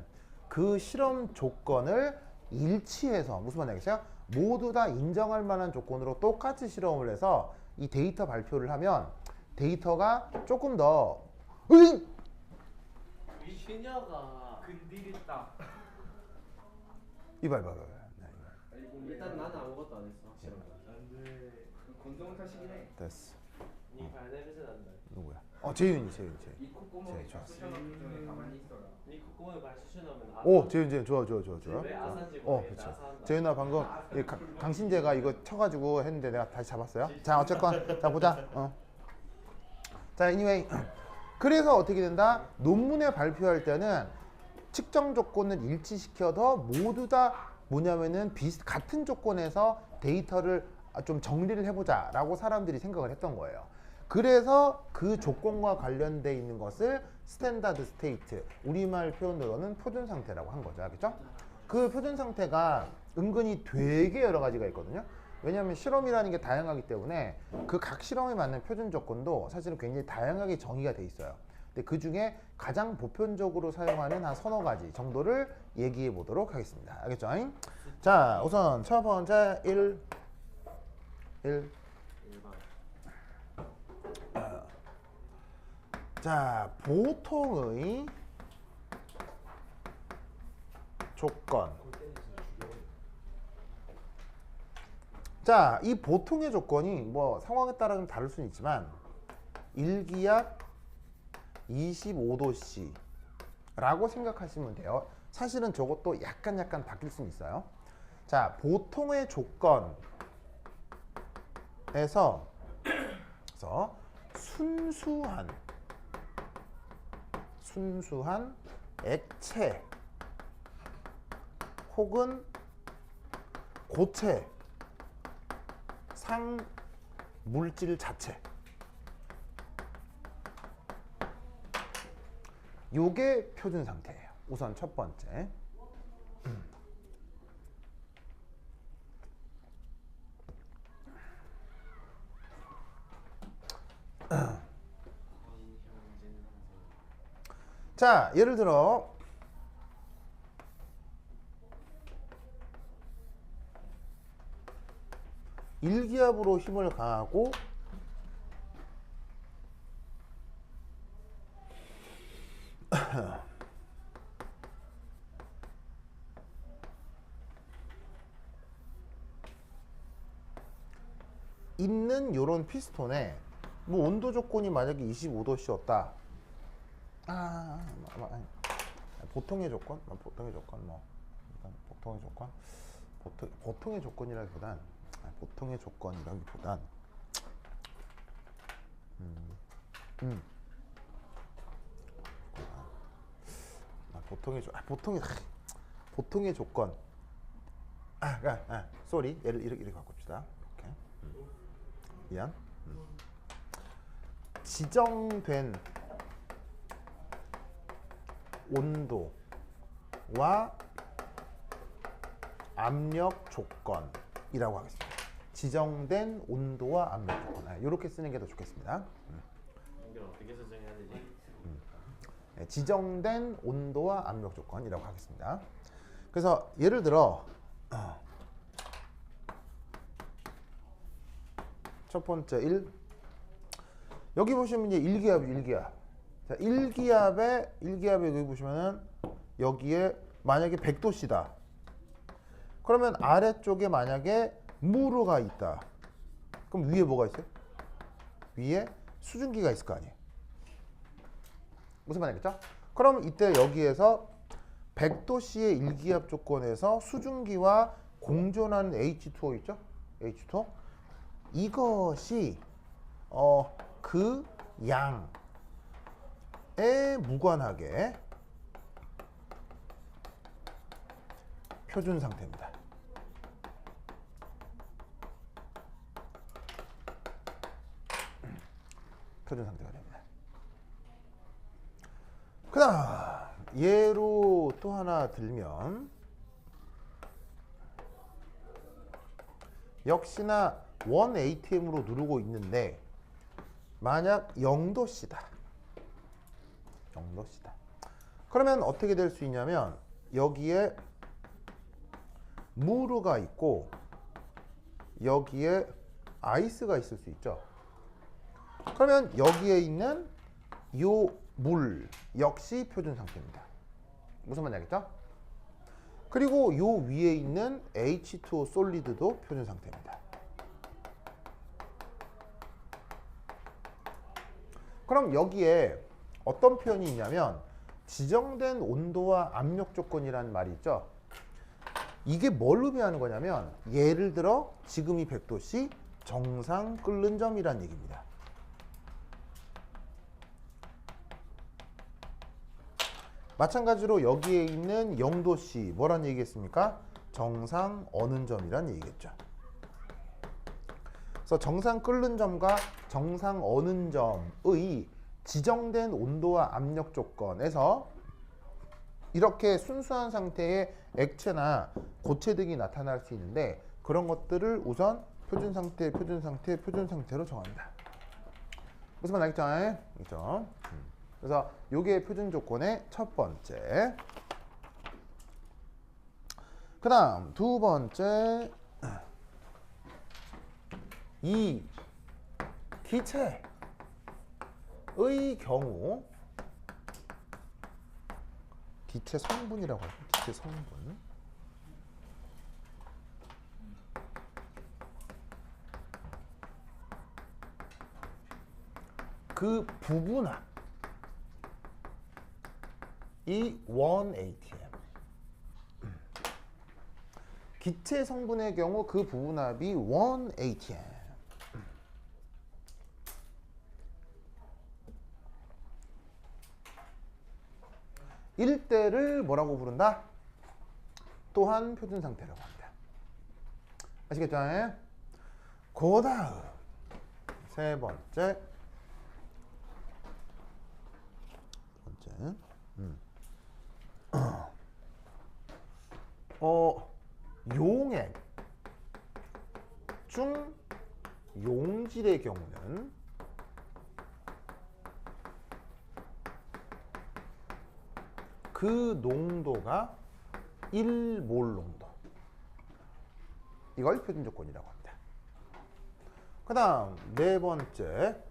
그 실험 조건을 일치해서 무슨 말이겠어요? 모두 다 인정할 만한 조건으로 똑같이 실험을 해서 이 데이터 발표를 하면 데이터가 조금 더 시녀가 근딜있다. 이봐. 일단 나는 아무것도 안 했어. 실험. 안돼. 건성 탓이긴 해. 됐어. 네 발냄새 난다. 누구야? 재윤이. 이 콧구멍에 좋아. 쑤셔넣기 전에 가만히 있어라. 네 콧구멍에 발 쑤셔넣으면 오, 재윤 좋아. 왜 아산지 그쵸. 모르겠다. 아산한다. 재윤아 방금 이 강신재가 이거 쳐가지고 했는데 내가 다시 잡았어요. 자, 어쨌건 자 보자. 자, anyway. 그래서 어떻게 된다? 논문에 발표할 때는 측정 조건을 일치시켜서 모두 다 뭐냐면은 같은 조건에서 데이터를 좀 정리를 해보자라고 사람들이 생각을 했던 거예요. 그래서 그 조건과 관련돼 있는 것을 스탠다드 스테이트, 우리말 표현으로는 표준 상태라고 한 거죠. 알겠죠? 그 표준 상태가 은근히 되게 여러 가지가 있거든요. 왜냐하면 실험이라는 게 다양하기 때문에 그 각 실험에 맞는 표준 조건도 사실은 굉장히 다양하게 정의가 돼 있어요. 근데 그 중에 가장 보편적으로 사용하는 한 서너 가지 정도를 얘기해 보도록 하겠습니다. 알겠죠? 자, 우선 첫 번째 1. 자, 보통의 조건. 자, 이 보통의 조건이 뭐 상황에 따라 좀 다를 수는 있지만 1기압 25도씨 라고 생각하시면 돼요. 사실은 저것도 약간 바뀔 수는 있어요. 자, 보통의 조건에서 순수한 액체 혹은 고체 상물질 자체, 요게 표준 상태예요. 우선 첫 번째. 자, 예를 들어 일기압으로 힘을 가하고 있는 요런 피스톤에 온도 조건이 만약에 25도씨였다. 보통의 조건, 보통의 조건 뭐 일단 보통의 조건, 보통의 조건이라기보단 보통의 조건이라기보단 보통의 조건. 쏘리 얘를 이렇게 바꿉시다. 이렇게. 미안. 지정된 온도와 압력 조건이라고 하겠습니다. 지정된 온도와 압력 조건. 이렇게 쓰는 게 더 좋겠습니다. 이걸 어떻게 설정해야 되지? 지정된 온도와 압력 조건이라고 하겠습니다. 그래서 예를 들어 첫 번째 1 여기 보시면 이제 1기압. 자, 1기압에 여기 보시면은 여기에 만약에 100도씨다. 그러면 아래쪽에 만약에 무르가 있다. 그럼 위에 뭐가 있어요? 위에 수증기가 있을 거 아니에요. 무슨 말이겠죠? 그럼 이때 여기에서 100도씨의 1기압 조건에서 수증기와 공존하는 H2O 있죠? H2O. 이것이 그 양에 무관하게 표준 상태입니다. 표준 상태가 됩니다. 그 다음 예로 또 하나 들면 역시나 1ATM으로 누르고 있는데 만약 0도씨다. 그러면 어떻게 될 수 있냐면 여기에 무르가 있고 여기에 아이스가 있을 수 있죠. 그러면 여기에 있는 요 물 역시 표준 상태입니다. 무슨 말인지 알겠죠? 그리고 요 위에 있는 H2O 솔리드도 표준 상태입니다. 그럼 여기에 어떤 표현이 있냐면 지정된 온도와 압력 조건이라는 말이 있죠. 이게 뭘 의미하는 거냐면 예를 들어 지금이 100도씨 정상 끓는 점이란 얘기입니다. 마찬가지로 여기에 있는 0도씨 뭐란 얘기겠습니까? 정상 어는 점이란 얘기겠죠. 그래서 정상 끓는 점과 정상 어는 점의 지정된 온도와 압력 조건에서 이렇게 순수한 상태의 액체나 고체 등이 나타날 수 있는데 그런 것들을 우선 표준 상태로 정합니다. 무슨 말 알겠죠? 그렇죠? 그래서 요게 표준 조건의 첫 번째. 그 다음 두 번째 이 기체의 경우 기체 성분이라고 하죠. 기체 성분. 그 부분합 이 1ATM. 기체 성분의 경우 그 부분합이 1ATM. 일대를 뭐라고 부른다? 또한 표준 상태라고 합니다. 아시겠죠? 그 다음 세 번째 용액 중 용질의 경우는 그 농도가 1몰 농도. 이걸 표준 조건이라고 합니다. 그 다음 네 번째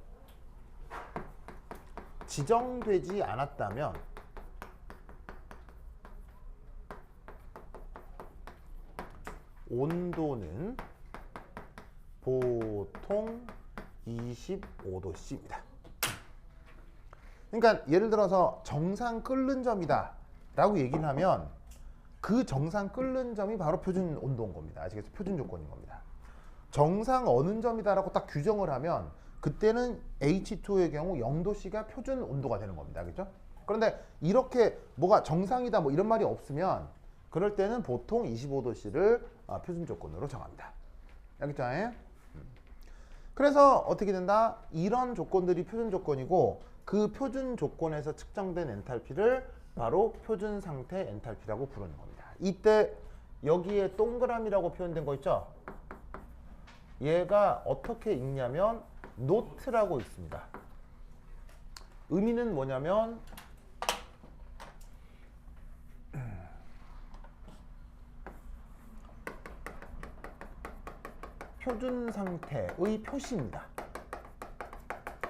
지정되지 않았다면 온도는 보통 25도씨입니다. 그러니까 예를 들어서 정상 끓는 점이다 라고 얘기를 하면 그 정상 끓는 점이 바로 표준 온도인 겁니다. 아시겠죠? 표준 조건인 겁니다. 정상 어느 점이다라고 딱 규정을 하면 그때는 H2의 경우 0도씨가 표준 온도가 되는 겁니다. 알겠죠? 그런데 이렇게 뭐가 정상이다 뭐 이런 말이 없으면 그럴 때는 보통 25도씨를 표준 조건으로 정합니다. 알겠죠? 그래서 어떻게 된다? 이런 조건들이 표준 조건이고 그 표준 조건에서 측정된 엔탈피를 바로 표준 상태 엔탈피라고 부르는 겁니다. 이때 여기에 동그라미라고 표현된 거 있죠? 얘가 어떻게 읽냐면 노트라고 있습니다. 의미는 뭐냐면 표준 상태의 표시입니다.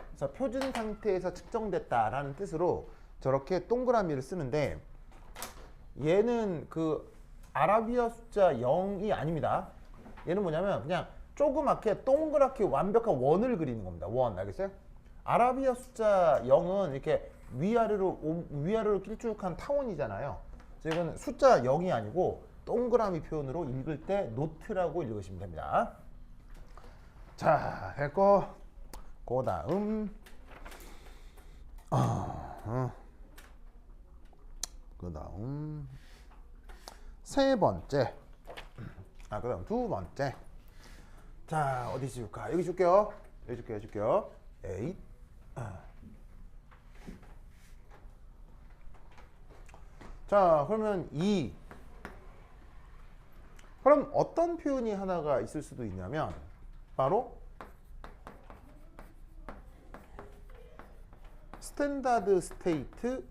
그래서 표준 상태에서 측정됐다라는 뜻으로 저렇게 동그라미를 쓰는데 얘는 그 아라비아 숫자 0이 아닙니다. 얘는 뭐냐면 그냥 조그맣게 동그랗게 완벽한 원을 그리는 겁니다. 원, 알겠어요? 아라비아 숫자 0은 이렇게 위아래로 길쭉한 타원이잖아요. 그래서 이건 숫자 0이 아니고 동그라미 표현으로 읽을 때 노트라고 읽으시면 됩니다. 자, 됐고 그 다음 세 번째 그 다음 두 번째 자 어디 줄까? 여기 줄게요. 여기 줄게요. 8 자 그러면 그럼 어떤 표현이 하나가 있을 수도 있냐면 바로 스탠다드 스테이트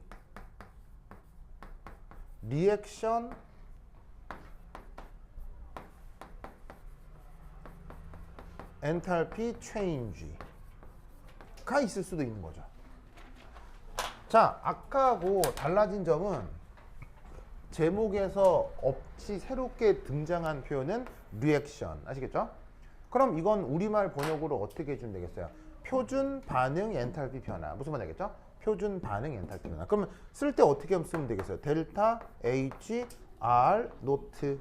리액션 엔탈피 체인지가 있을 수도 있는 거죠. 자, 아까하고 달라진 점은 제목에서 없이 새롭게 등장한 표현은 리액션. 아시겠죠? 그럼 이건 우리말 번역으로 어떻게 해주면 되겠어요? 표준 반응 엔탈피 변화. 무슨 말 되겠죠? 표준 반응 엔탈피 변화. 그러면 쓸 때 어떻게 쓰면 되겠어요? 델타 H R 노트.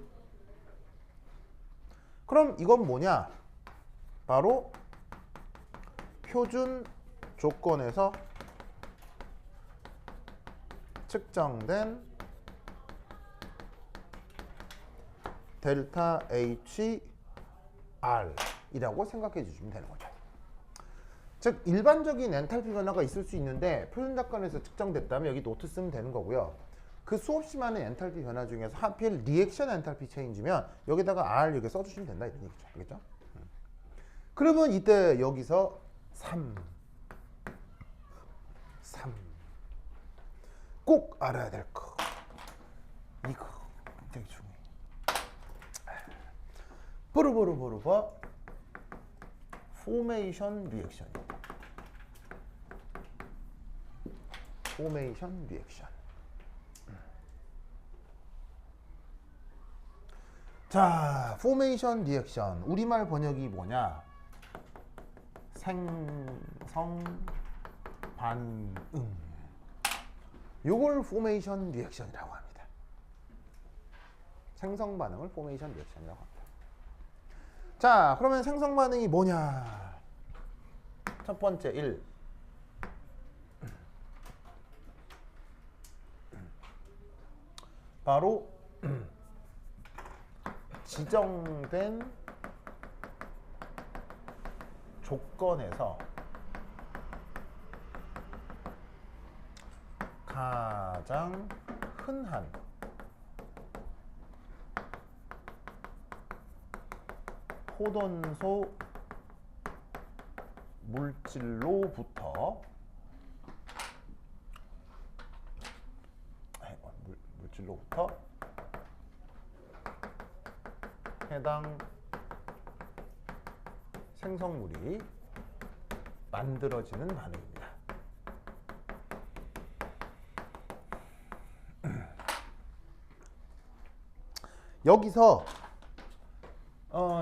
그럼 이건 뭐냐? 바로 표준 조건에서 측정된 델타 H R 이라고 생각해 주시면 되는 거죠. 즉 일반적인 엔탈피 변화가 있을 수 있는데 표준 조건에서 측정됐다면 여기 노트 쓰면 되는 거고요. 그 수없이 많은 엔탈피 변화 중에서 하필 리액션 엔탈피 체인지면 여기다가 R 이렇게 써주시면 된다 이런 얘기죠. 알겠죠? 그러면 이때 여기서 3 꼭 알아야 될 거 이거 되게 중요해. 보르보르보르바 포메이션 리액션입니다. 포메이션 리액션. 자, 포메이션 리액션 우리말 번역이 뭐냐? 생성 반응. 요걸 포메이션 리액션이라고 합니다. 생성 반응을 포메이션 리액션이라고 합니다. 자, 그러면 생성 반응이 뭐냐? 첫 번째 1. 바로 지정된 조건에서 가장 흔한 호돈소 물질로부터 해당 생성물이 만들어지는 반응입니다. 여기서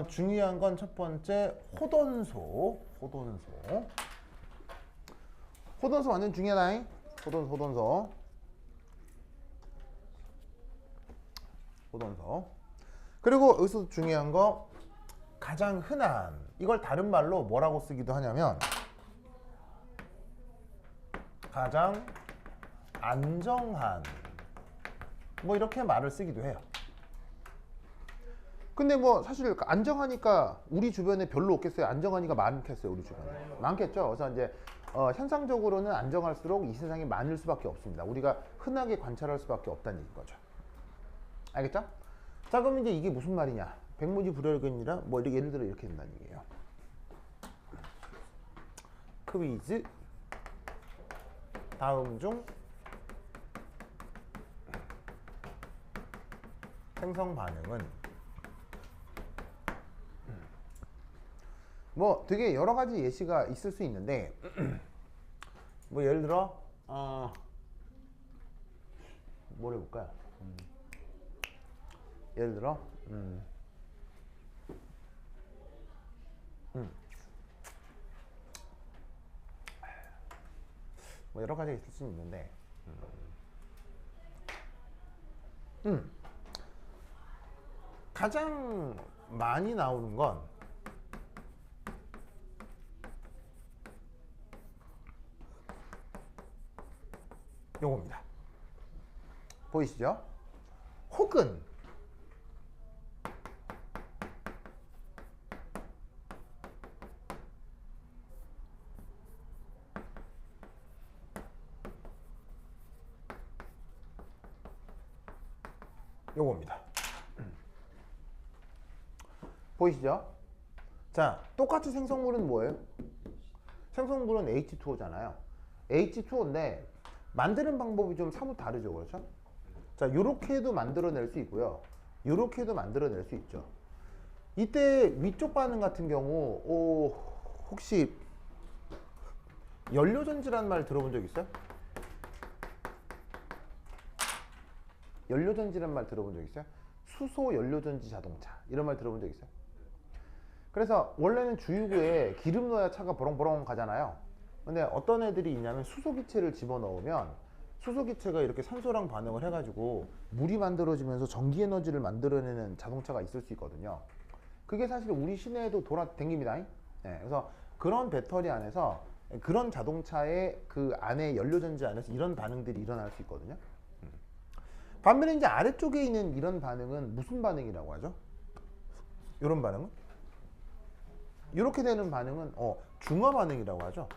중요한 건 첫 번째 호돈소 완전 중요하다. 호돈소 호돈소. 그리고 여기서 중요한 거 가장 흔한 이걸 다른 말로 뭐라고 쓰기도 하냐면 가장 안정한 뭐 이렇게 말을 쓰기도 해요. 근데 뭐 사실 안정하니까 우리 주변에 별로 없겠어요? 안정하니까 많겠어요? 우리 주변에 많겠죠. 그래서 이제 현상적으로는 안정할수록 이 세상이 많을 수밖에 없습니다. 우리가 흔하게 관찰할 수밖에 없다는 얘기인 거죠. 알겠죠? 자, 그럼 이제 이게 무슨 말이냐? 백문이 불여일견이라 뭐 이렇게 예를 들어 이렇게 된다는 얘기예요. 퀴즈 다음 중 생성 반응은 뭐 되게 여러 가지 예시가 있을 수 있는데 뭐 예를 들어 뭘 해볼까요? 예를 들어 뭐 여러 가지가 있을 수 있는데 가장 많이 나오는 건 요겁니다. 보이시죠? 혹은 요겁니다. 보이시죠? 자, 똑같이 생성물은 뭐예요? 생성물은 H2O잖아요. H2O인데 만드는 방법이 좀 사뭇 다르죠, 그렇죠? 자, 요렇게도 만들어낼 수 있고요, 요렇게도 만들어낼 수 있죠. 이때 위쪽 반응 같은 경우 혹시 연료전지라는 말 들어본 적 있어요? 연료전지라는 말 들어본 적 있어요? 수소 연료전지 자동차 이런 말 들어본 적 있어요? 그래서 원래는 주유구에 기름 넣어야 차가 버렁버렁 가잖아요. 근데 어떤 애들이 있냐면 수소기체를 집어넣으면 수소기체가 이렇게 산소랑 반응을 해가지고 물이 만들어지면서 전기에너지를 만들어내는 자동차가 있을 수 있거든요. 그게 사실 우리 시내에도 돌아다닙니다. 네, 그래서 그런 배터리 안에서 그런 자동차의 그 안에 연료전지 안에서 이런 반응들이 일어날 수 있거든요. 반면에 이제 아래쪽에 있는 이런 반응은 무슨 반응이라고 하죠? 이런 반응은? 이렇게 되는 반응은 중화 반응이라고 하죠.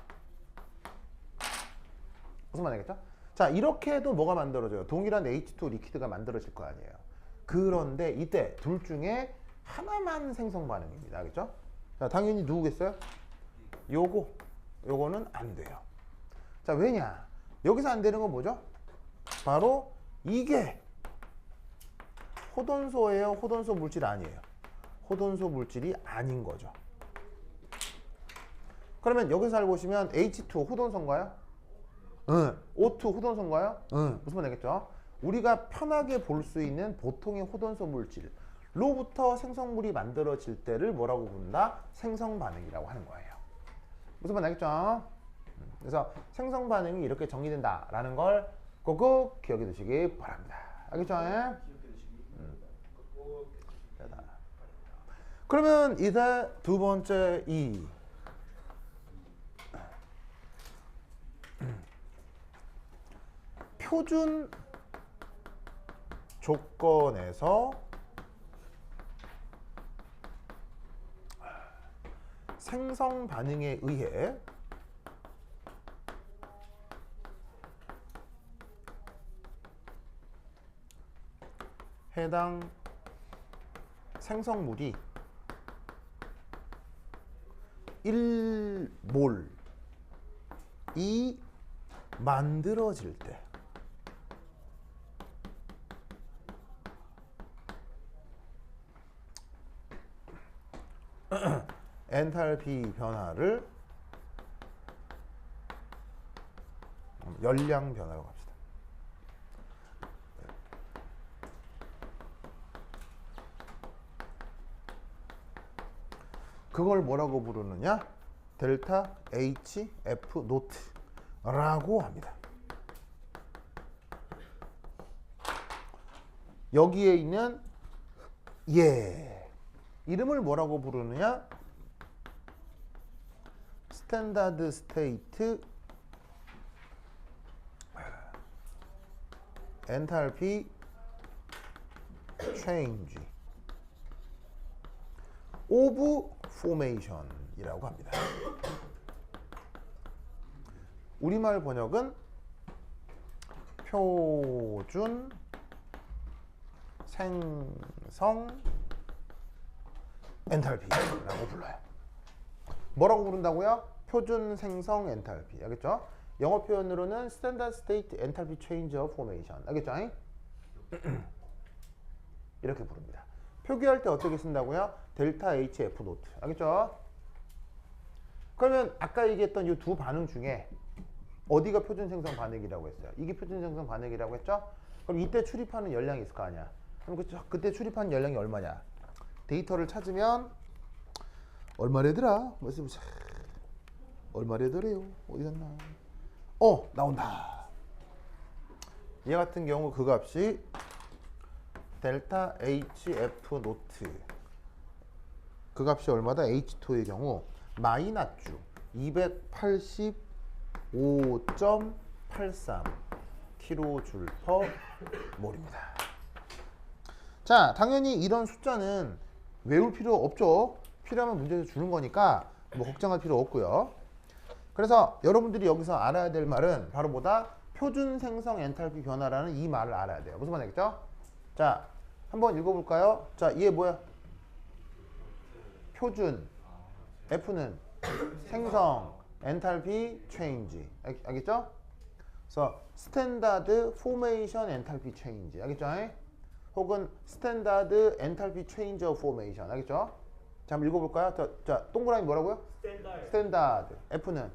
무슨 말이겠죠? 자, 이렇게 해도 뭐가 만들어져요? 동일한 H2O 리퀴드가 만들어질 거 아니에요. 그런데 이때 둘 중에 하나만 생성 반응입니다. 알겠죠? 자, 당연히 누구겠어요? 요거는 안 돼요. 자, 왜냐? 여기서 안 되는 건 뭐죠? 바로 이게 호돈소예요? 호돈소 물질 아니에요? 호돈소 물질이 아닌 거죠. 그러면 여기서 잘 보시면 H2 호돈소인가요? 응. O2 호돈소인가요? 응. 무슨 말이겠죠? 우리가 편하게 볼 수 있는 보통의 호돈소 물질로부터 생성물이 만들어질 때를 뭐라고 부른다? 생성 반응이라고 하는 거예요. 무슨 말 알겠죠? 그래서 생성 반응이 이렇게 정의된다라는 걸 꼭 기억해 두시기 바랍니다. 알겠죠? 그러면 이제 두 번째 표준 조건에서 생성 반응에 의해 해당 생성물이 1몰이 만들어질 때 엔탈피 변화를 열량 변화로 갑시다. 그걸 뭐라고 부르느냐? 델타 HF 노트라고 합니다. 여기에 있는 예. 이름을 뭐라고 부르느냐? 스탠다드 스테이트 엔탈피 체인지 오브 포메이션이라고 합니다. 우리말 번역은 표준 생성 엔탈피라고 불러요. 뭐라고 부른다고요? 표준 생성 엔탈피. 알겠죠? 영어 표현으로는 Standard State Enthalpy Change of Formation. 알겠죠? 이렇게 부릅니다. 표기할 때 어떻게 쓴다고요? 델타 HF 노트. 알겠죠? 그러면 아까 얘기했던 이 두 반응 중에 어디가 표준 생성 반응이라고 했어요? 이게 표준 생성 반응이라고 했죠? 그럼 이때 출입하는 열량이 있을 거 아니야? 그럼 그때 출입하는 열량이 얼마냐? 데이터를 찾으면 얼마래더라? 뭐지 보자. 얼마래더래요? 어디 갔나? 나온다. 얘 같은 경우 그 값이 델타 HF 노트. 그 값이 얼마다? H2의 경우 마이너스 285.83 kJ/몰입니다. 자, 당연히 이런 숫자는 외울 필요 없죠. 필요하면 문제에서 주는 거니까 뭐 걱정할 필요 없고요. 그래서 여러분들이 여기서 알아야 될 말은 바로 뭐다? 표준 생성 엔탈피 변화라는 이 말을 알아야 돼요. 무슨 말이겠죠? 자, 한번 읽어볼까요? 자, 얘 뭐야? 표준. F는 생성 엔탈피 체인지. 알겠죠? 그래서 스탠다드 포메이션 엔탈피 체인지. 알겠죠? 혹은 스탠다드 엔탈피 체인지 오브 포메이션. 알겠죠? 자, 한번 읽어볼까요? 자, 동그라미 뭐라고요? 스탠다드. F는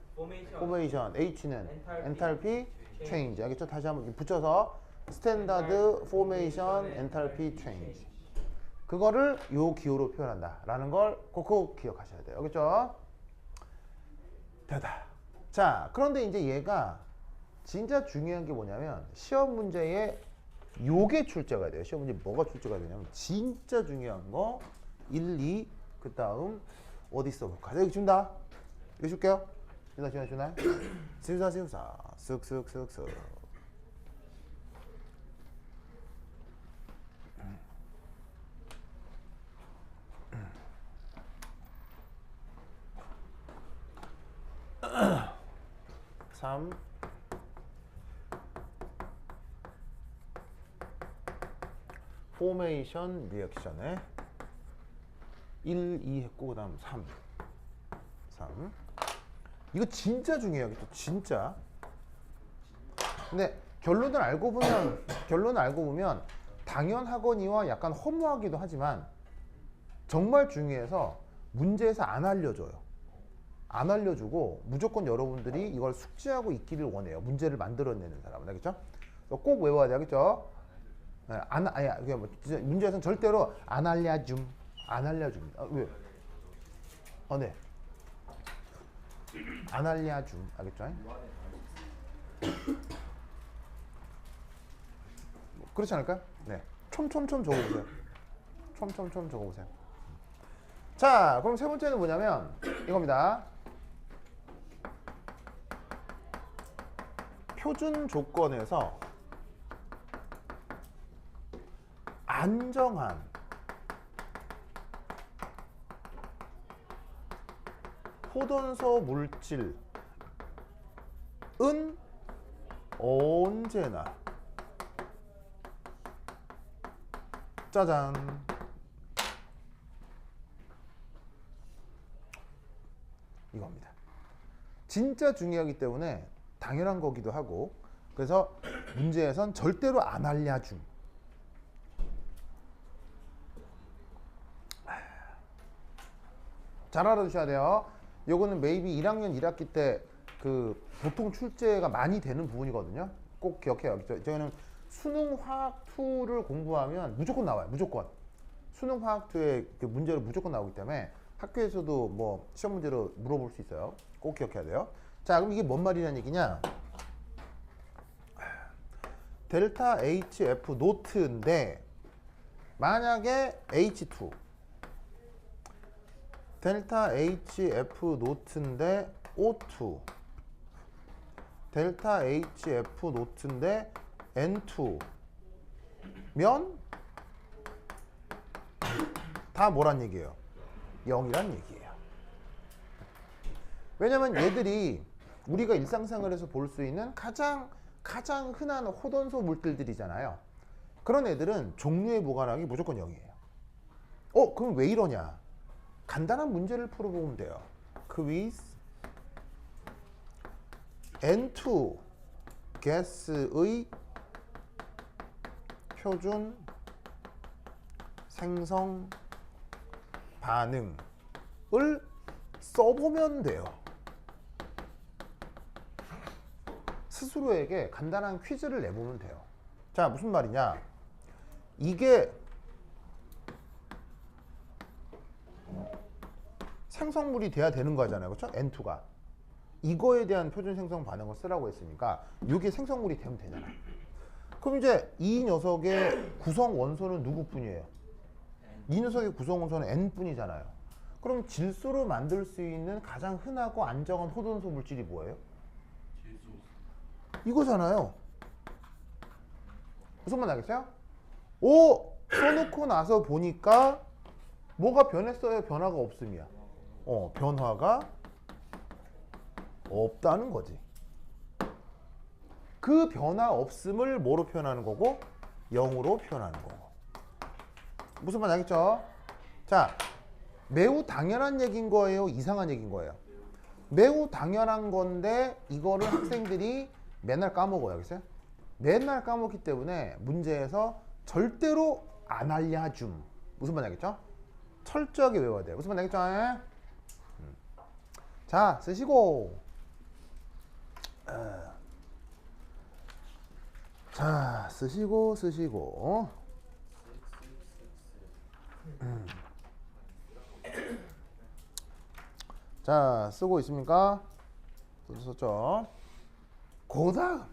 포메이션. H는 엔탈피 체인지. 알겠죠? 다시 한번 붙여서 스탠다드 포메이션 엔탈피 체인지. 그거를 요 기호로 표현한다 라는 걸 꼭 기억하셔야 돼요. 알겠죠? 됐다. 자, 그런데 이제 얘가 진짜 중요한 게 뭐냐면 시험 문제에 요게 출제가 돼요. 시험 문제 뭐가 출제가 되냐면 진짜 중요한 거 1, 2, 그 다음 어디 있어 볼까? 여기 준다. 여기 줄게요. 준다. 시우사 쓱쓱쓱쓱. 삼 포메이션 리액션에 1, 2 했고 그 다음 3 이거 진짜 중요해요. 또 진짜. 근데 결론을 알고 보면 당연하거니와 약간 허무하기도 하지만 정말 중요해서 문제에서 안 알려줘요. 안 알려주고 무조건 여러분들이 이걸 숙지하고 있기를 원해요. 문제를 만들어내는 사람은. 알겠죠? 꼭 외워야 돼. 알겠죠? 문제에서는 절대로 안 알려줍니다. 왜? 네. 안 알려줌. 알겠죠? 그렇지 않을까요? 네. 촘촘 적어보세요. 촘 적어보세요. 자, 그럼 세 번째는 뭐냐면 이겁니다. 표준 조건에서 안정한 포돈소 물질은 언제나 짜잔 이겁니다. 진짜 중요하기 때문에 당연한 거기도 하고 그래서 문제에선 절대로 안 알려줌. 잘 알아두셔야 돼요. 요거는 maybe 1학년 1학기 때 그 보통 출제가 많이 되는 부분이거든요. 꼭 기억해요. 저희는 수능 화학 2를 공부하면 무조건 나와요. 무조건. 수능 화학 2의 그 문제로 무조건 나오기 때문에 학교에서도 뭐 시험 문제로 물어볼 수 있어요. 꼭 기억해야 돼요. 자, 그럼 이게 뭔 말이라는 얘기냐? 델타 HF 노트인데 만약에 H2 델타 HF 노트인데 O2 델타 HF 노트인데 N2 면 다 뭐란 얘기예요? 0이란 얘기예요. 왜냐면 얘들이 우리가 일상생활에서 볼 수 있는 가장 흔한 호돈소 물질들이잖아요. 그런 애들은 종류의 무관하기 무조건 0이에요. 그럼 왜 이러냐? 간단한 문제를 풀어보면 돼요. quiz N2 가스의 표준 생성 반응을 써보면 돼요. 스스로에게 간단한 퀴즈를 내보면 돼요. 자, 무슨 말이냐? 이게 생성물이 돼야 되는 거잖아요. 그렇죠? N2가. 이거에 대한 표준 생성 반응을 쓰라고 했으니까 이게 생성물이 되면 되잖아요. 그럼 이제 이 녀석의 구성 원소는 누구뿐이에요? 이 녀석의 구성 원소는 N뿐이잖아요. 그럼 질소로 만들 수 있는 가장 흔하고 안정한 호돈소 물질이 뭐예요? 이거잖아요. 무슨 말 알겠어요? 써놓고 나서 보니까 뭐가 변했어요? 변화가 없음이야. 변화가 없다는 거지. 그 변화 없음을 뭐로 표현하는 거고? 0으로 표현하는 거고. 무슨 말 알겠죠? 자, 매우 당연한 얘기인 거예요? 이상한 얘기인 거예요? 매우 당연한 건데 이거를 학생들이 맨날 까먹어요. 알겠어요? 맨날 까먹기 때문에 문제에서 절대로 안 알려줌. 무슨 말 알겠죠? 철저하게 외워야 돼요. 무슨 말 알겠죠? 자, 쓰시고. 자, 쓰시고. 자, 쓰고 있습니까? 썼죠? 고다음.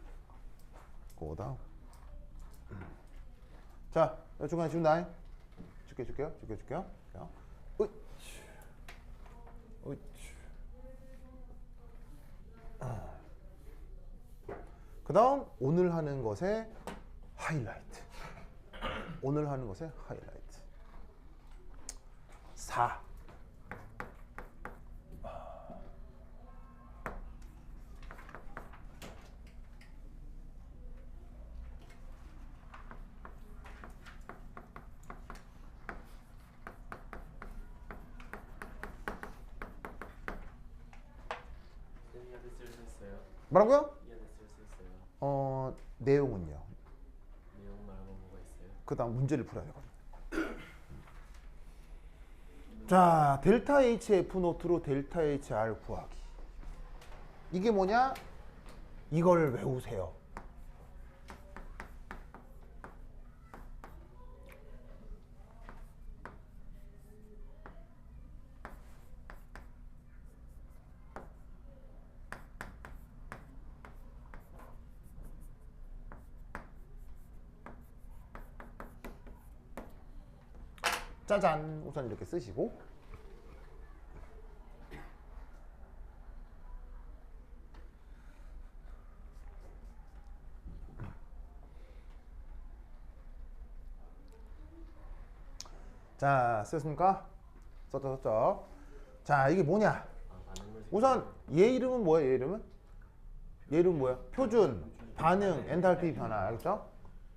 자, 중간에 지금 나이 줄게요. 그 다음 오늘 하는 것의 하이라이트. 4. 이한테 쓸 수 있어요? 뭐라고요? 이한테 쓸 수 있어요? 내용은요. 내용 말고 뭐가 있어요? 그 다음 문제를 풀어야 되거든요. 자, 델타 HF 노트로 델타 HR 구하기. 이게 뭐냐? 이걸 외우세요. 짜잔. 우선 이렇게 쓰시고. 자, 쓰셨습니까? 썼죠. 자, 이게 뭐냐? 우선 얘 이름은 뭐예요? 얘 이름은 뭐야? 표준 반응 엔탈피 변화. 알겠죠?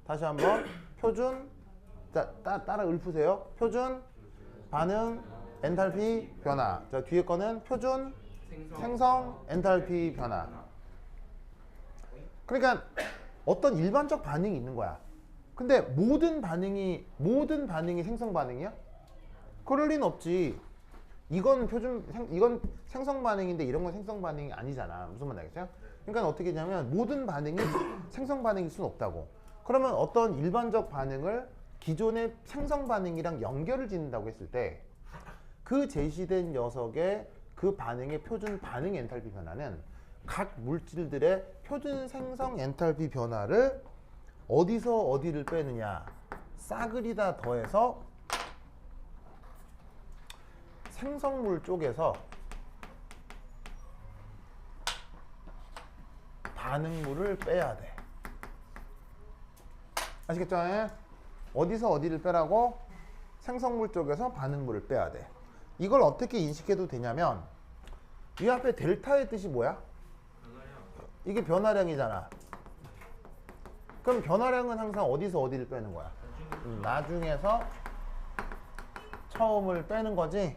다시 한번 표준. 자, 따라 읊으세요. 표준 반응 엔탈피 변화. 자, 뒤에 거는 표준 생성 엔탈피 변화. 그러니까 어떤 일반적 반응이 있는 거야. 근데 모든 반응이 생성 반응이야? 그럴 리는 없지. 이건 이건 생성 반응인데 이런 건 생성 반응이 아니잖아. 무슨 말 알겠어요? 그러니까 어떻게 하냐면 모든 반응이 생성 반응일 수는 없다고. 그러면 어떤 일반적 반응을 기존의 생성 반응이랑 연결을 짓는다고 했을 때 그 제시된 녀석의 그 반응의 표준 반응 엔탈피 변화는 각 물질들의 표준 생성 엔탈피 변화를 어디서 어디를 빼느냐? 싸그리다 더해서 생성물 쪽에서 반응물을 빼야 돼. 아시겠죠? 어디서 어디를 빼라고? 생성물 쪽에서 반응물을 빼야 돼. 이걸 어떻게 인식해도 되냐면 이 앞에 델타의 뜻이 뭐야? 이게 변화량이잖아. 그럼 변화량은 항상 어디서 어디를 빼는 거야? 나중에서 처음을 빼는 거지.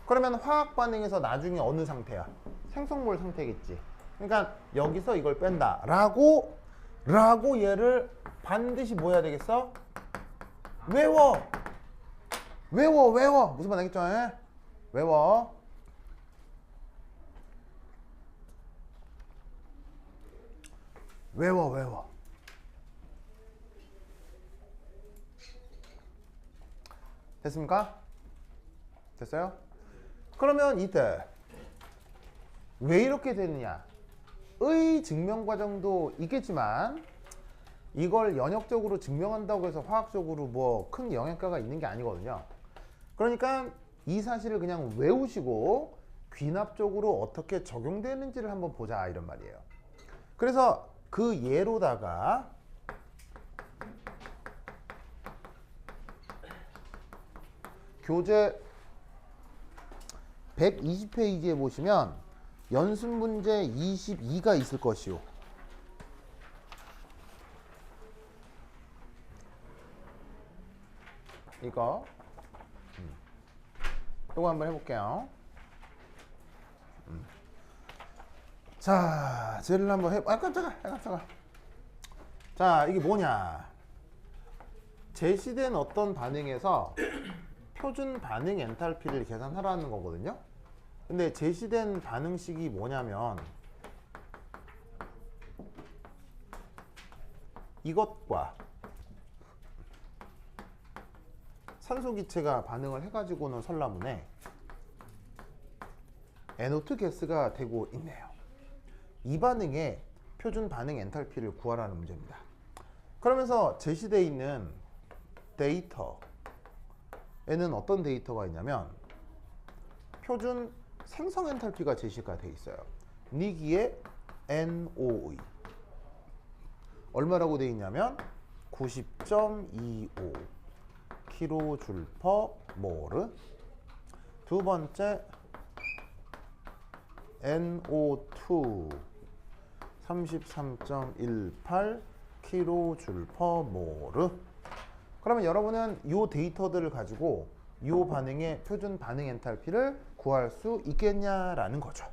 그러면 화학 반응에서 나중에 어느 상태야? 생성물 상태겠지. 그러니까 여기서 이걸 뺀다 라고 얘를 반드시 뭐 해야 되겠어? 외워. 무슨 말 알겠죠? 외워. 됐습니까? 됐어요? 그러면 이때 왜 이렇게 되느냐? 의 증명 과정도 있겠지만 이걸 연역적으로 증명한다고 해서 화학적으로 뭐 큰 영향가가 있는 게 아니거든요. 그러니까 이 사실을 그냥 외우시고 귀납적으로 어떻게 적용되는지를 한번 보자 이런 말이에요. 그래서 그 예로다가 교재 120페이지에 보시면 연습 문제 22가 있을 것이요. 이거 한번 해볼게요. 자, 쟤를 한번 해. 깜짝아. 자, 이게 뭐냐? 제시된 어떤 반응에서 표준 반응 엔탈피를 계산하라는 거거든요. 근데 제시된 반응식이 뭐냐면 이것과 산소 기체가 반응을 해가지고는 설라문에 NO2 가스가 되고 있네요. 이 반응의 표준 반응 엔탈피를 구하라는 문제입니다. 그러면서 제시되어 있는 데이터에는 어떤 데이터가 있냐면 표준 생성 엔탈피가 제시가 되어 있어요. 니기의 NO의 얼마라고 되어 있냐면 90.25 kJ/몰. 두 번째 NO2 33.18 kJ/몰. 그러면 여러분은 이 데이터들을 가지고 이 반응의 표준 반응 엔탈피를 구할 수 있겠냐라는 거죠.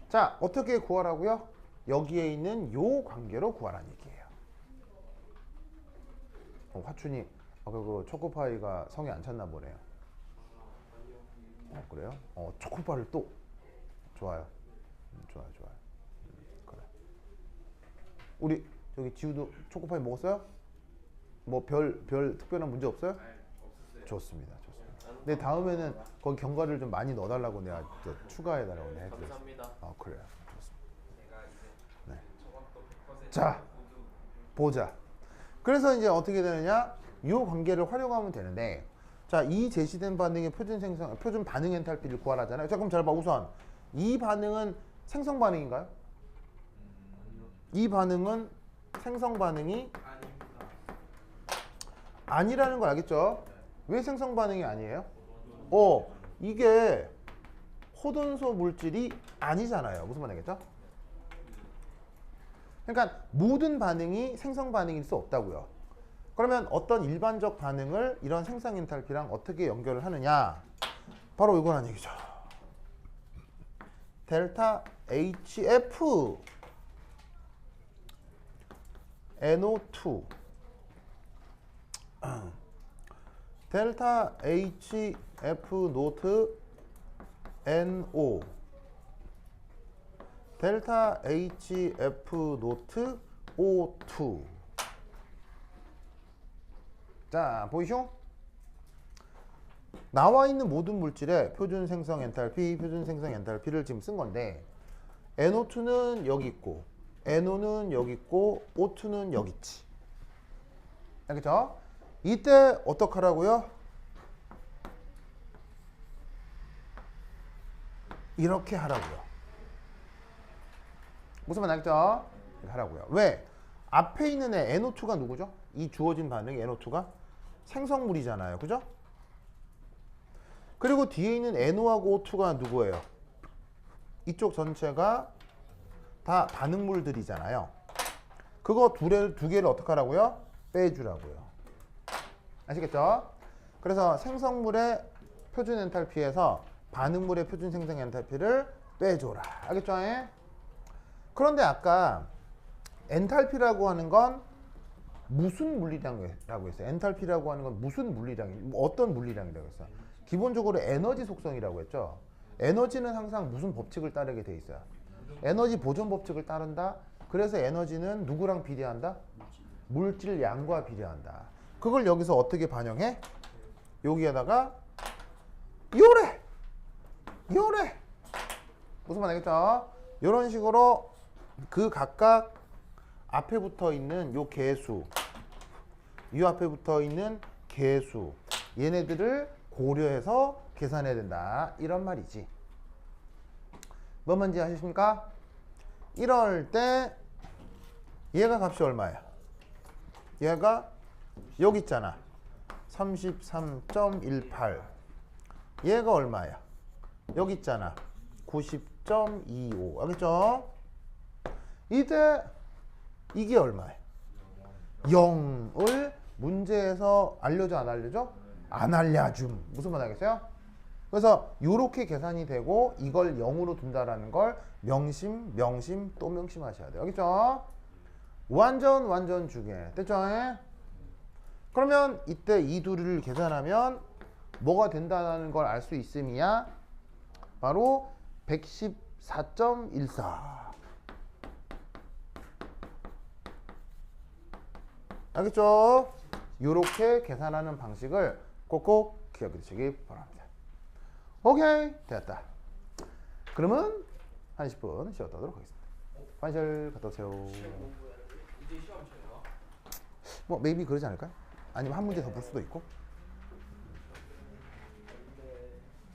자, 어떻게 구하라고요? 여기에 있는 요 관계로 구하라는 얘기예요. 화춘이 그 초코파이가 성에 안 찼나 보네요. 그래요? 초코파이를 또 좋아요. 좋아요. 그래. 우리 저기 지우도 초코파이 먹었어요? 뭐 별 특별한 문제 없어요? 좋습니다. 근데 다음에는 거기 견과를 좀 많이 넣어달라고 내가 추가해달라고 해드렸어요. 감사합니다. 그래요. 네. 자, 보자. 그래서 이제 어떻게 되느냐? 이 관계를 활용하면 되는데, 자, 이 제시된 반응의 표준 반응 엔탈피를 구하라잖아요. 자, 그럼 잘 봐. 우선 이 반응은 생성 반응인가요? 이 반응은 생성 반응이 아니라는 걸 알겠죠? 왜 생성 반응이 아니에요? 이게 호돈소 물질이 아니잖아요. 무슨 말 알겠죠? 그러니까 모든 반응이 생성 반응일 수 없다고요. 그러면 어떤 일반적 반응을 이런 생성 엔탈피랑 어떻게 연결을 하느냐? 바로 이거란 얘기죠. 델타 HF NO2 델타 HF 노트 NO 델타 HF 노트 O2. 자, 보이쇼? 나와 있는 모든 물질의 표준 생성 엔탈피, 표준 생성 엔탈피를 지금 쓴 건데 NO2는 여기 있고 NO는 여기 있고 O2는 여기 있지. 알겠죠? 이때 어떡하라고요? 이렇게 하라고요. 무슨 말 알겠죠? 이렇게 하라고요. 왜? 앞에 있는 애 NO2가 누구죠? 이 주어진 반응이 NO2가 생성물이잖아요. 그죠? 그리고 뒤에 있는 NO하고 O2가 누구예요? 이쪽 전체가 다 반응물들이잖아요. 그거 두 개를 어떻게 하라고요? 빼주라고요. 아시겠죠? 그래서 생성물의 표준 엔탈피에서 반응물의 표준 생성 엔탈피를 빼줘라. 알겠죠? 그런데 아까 엔탈피라고 하는 건 무슨 물리량이라고 했어요? 엔탈피라고 하는 건 무슨 물리량이, 어떤 물리량이라고 했어요? 기본적으로 에너지 속성이라고 했죠. 에너지는 항상 무슨 법칙을 따르게 돼 있어요? 에너지 보존 법칙을 따른다. 그래서 에너지는 누구랑 비례한다? 물질 양과 비례한다. 그걸 여기서 어떻게 반영해? 여기에다가 요래 무슨 말 알겠죠? 이런 식으로 그 각각 앞에 붙어 있는 요 개수, 이 앞에 붙어 있는 개수, 얘네들을 고려해서 계산해야 된다. 이런 말이지. 뭐 뭔지 아십니까? 이럴 때 얘가 값이 얼마야? 얘가 여기 있잖아. 33.18. 얘가 얼마야? 여기 있잖아. 90.25. 알겠죠? 이때 이게 얼마야? 0을 문제에서 알려줘 안 알려줘? 안 알려줌. 무슨 말 알겠어요? 그래서 이렇게 계산이 되고 이걸 0으로 둔다라는 걸 명심 또 명심하셔야 돼요. 알겠죠? 완전 중요해. 됐죠? 그러면 이때 이 둘을 계산하면 뭐가 된다는 걸 알 수 있음이야. 바로 114.14. 알겠죠? 이렇게 계산하는 방식을 꼭꼭 기억해 두시기 바랍니다. 오케이, 됐다. 그러면 한 10분 쉬었다 하도록 하겠습니다. 환실 갔다 오세요. 이제 시험 쳐요. 뭐 maybe 그러지 않을까요? 아니면 한 문제 더 볼 수도 있고.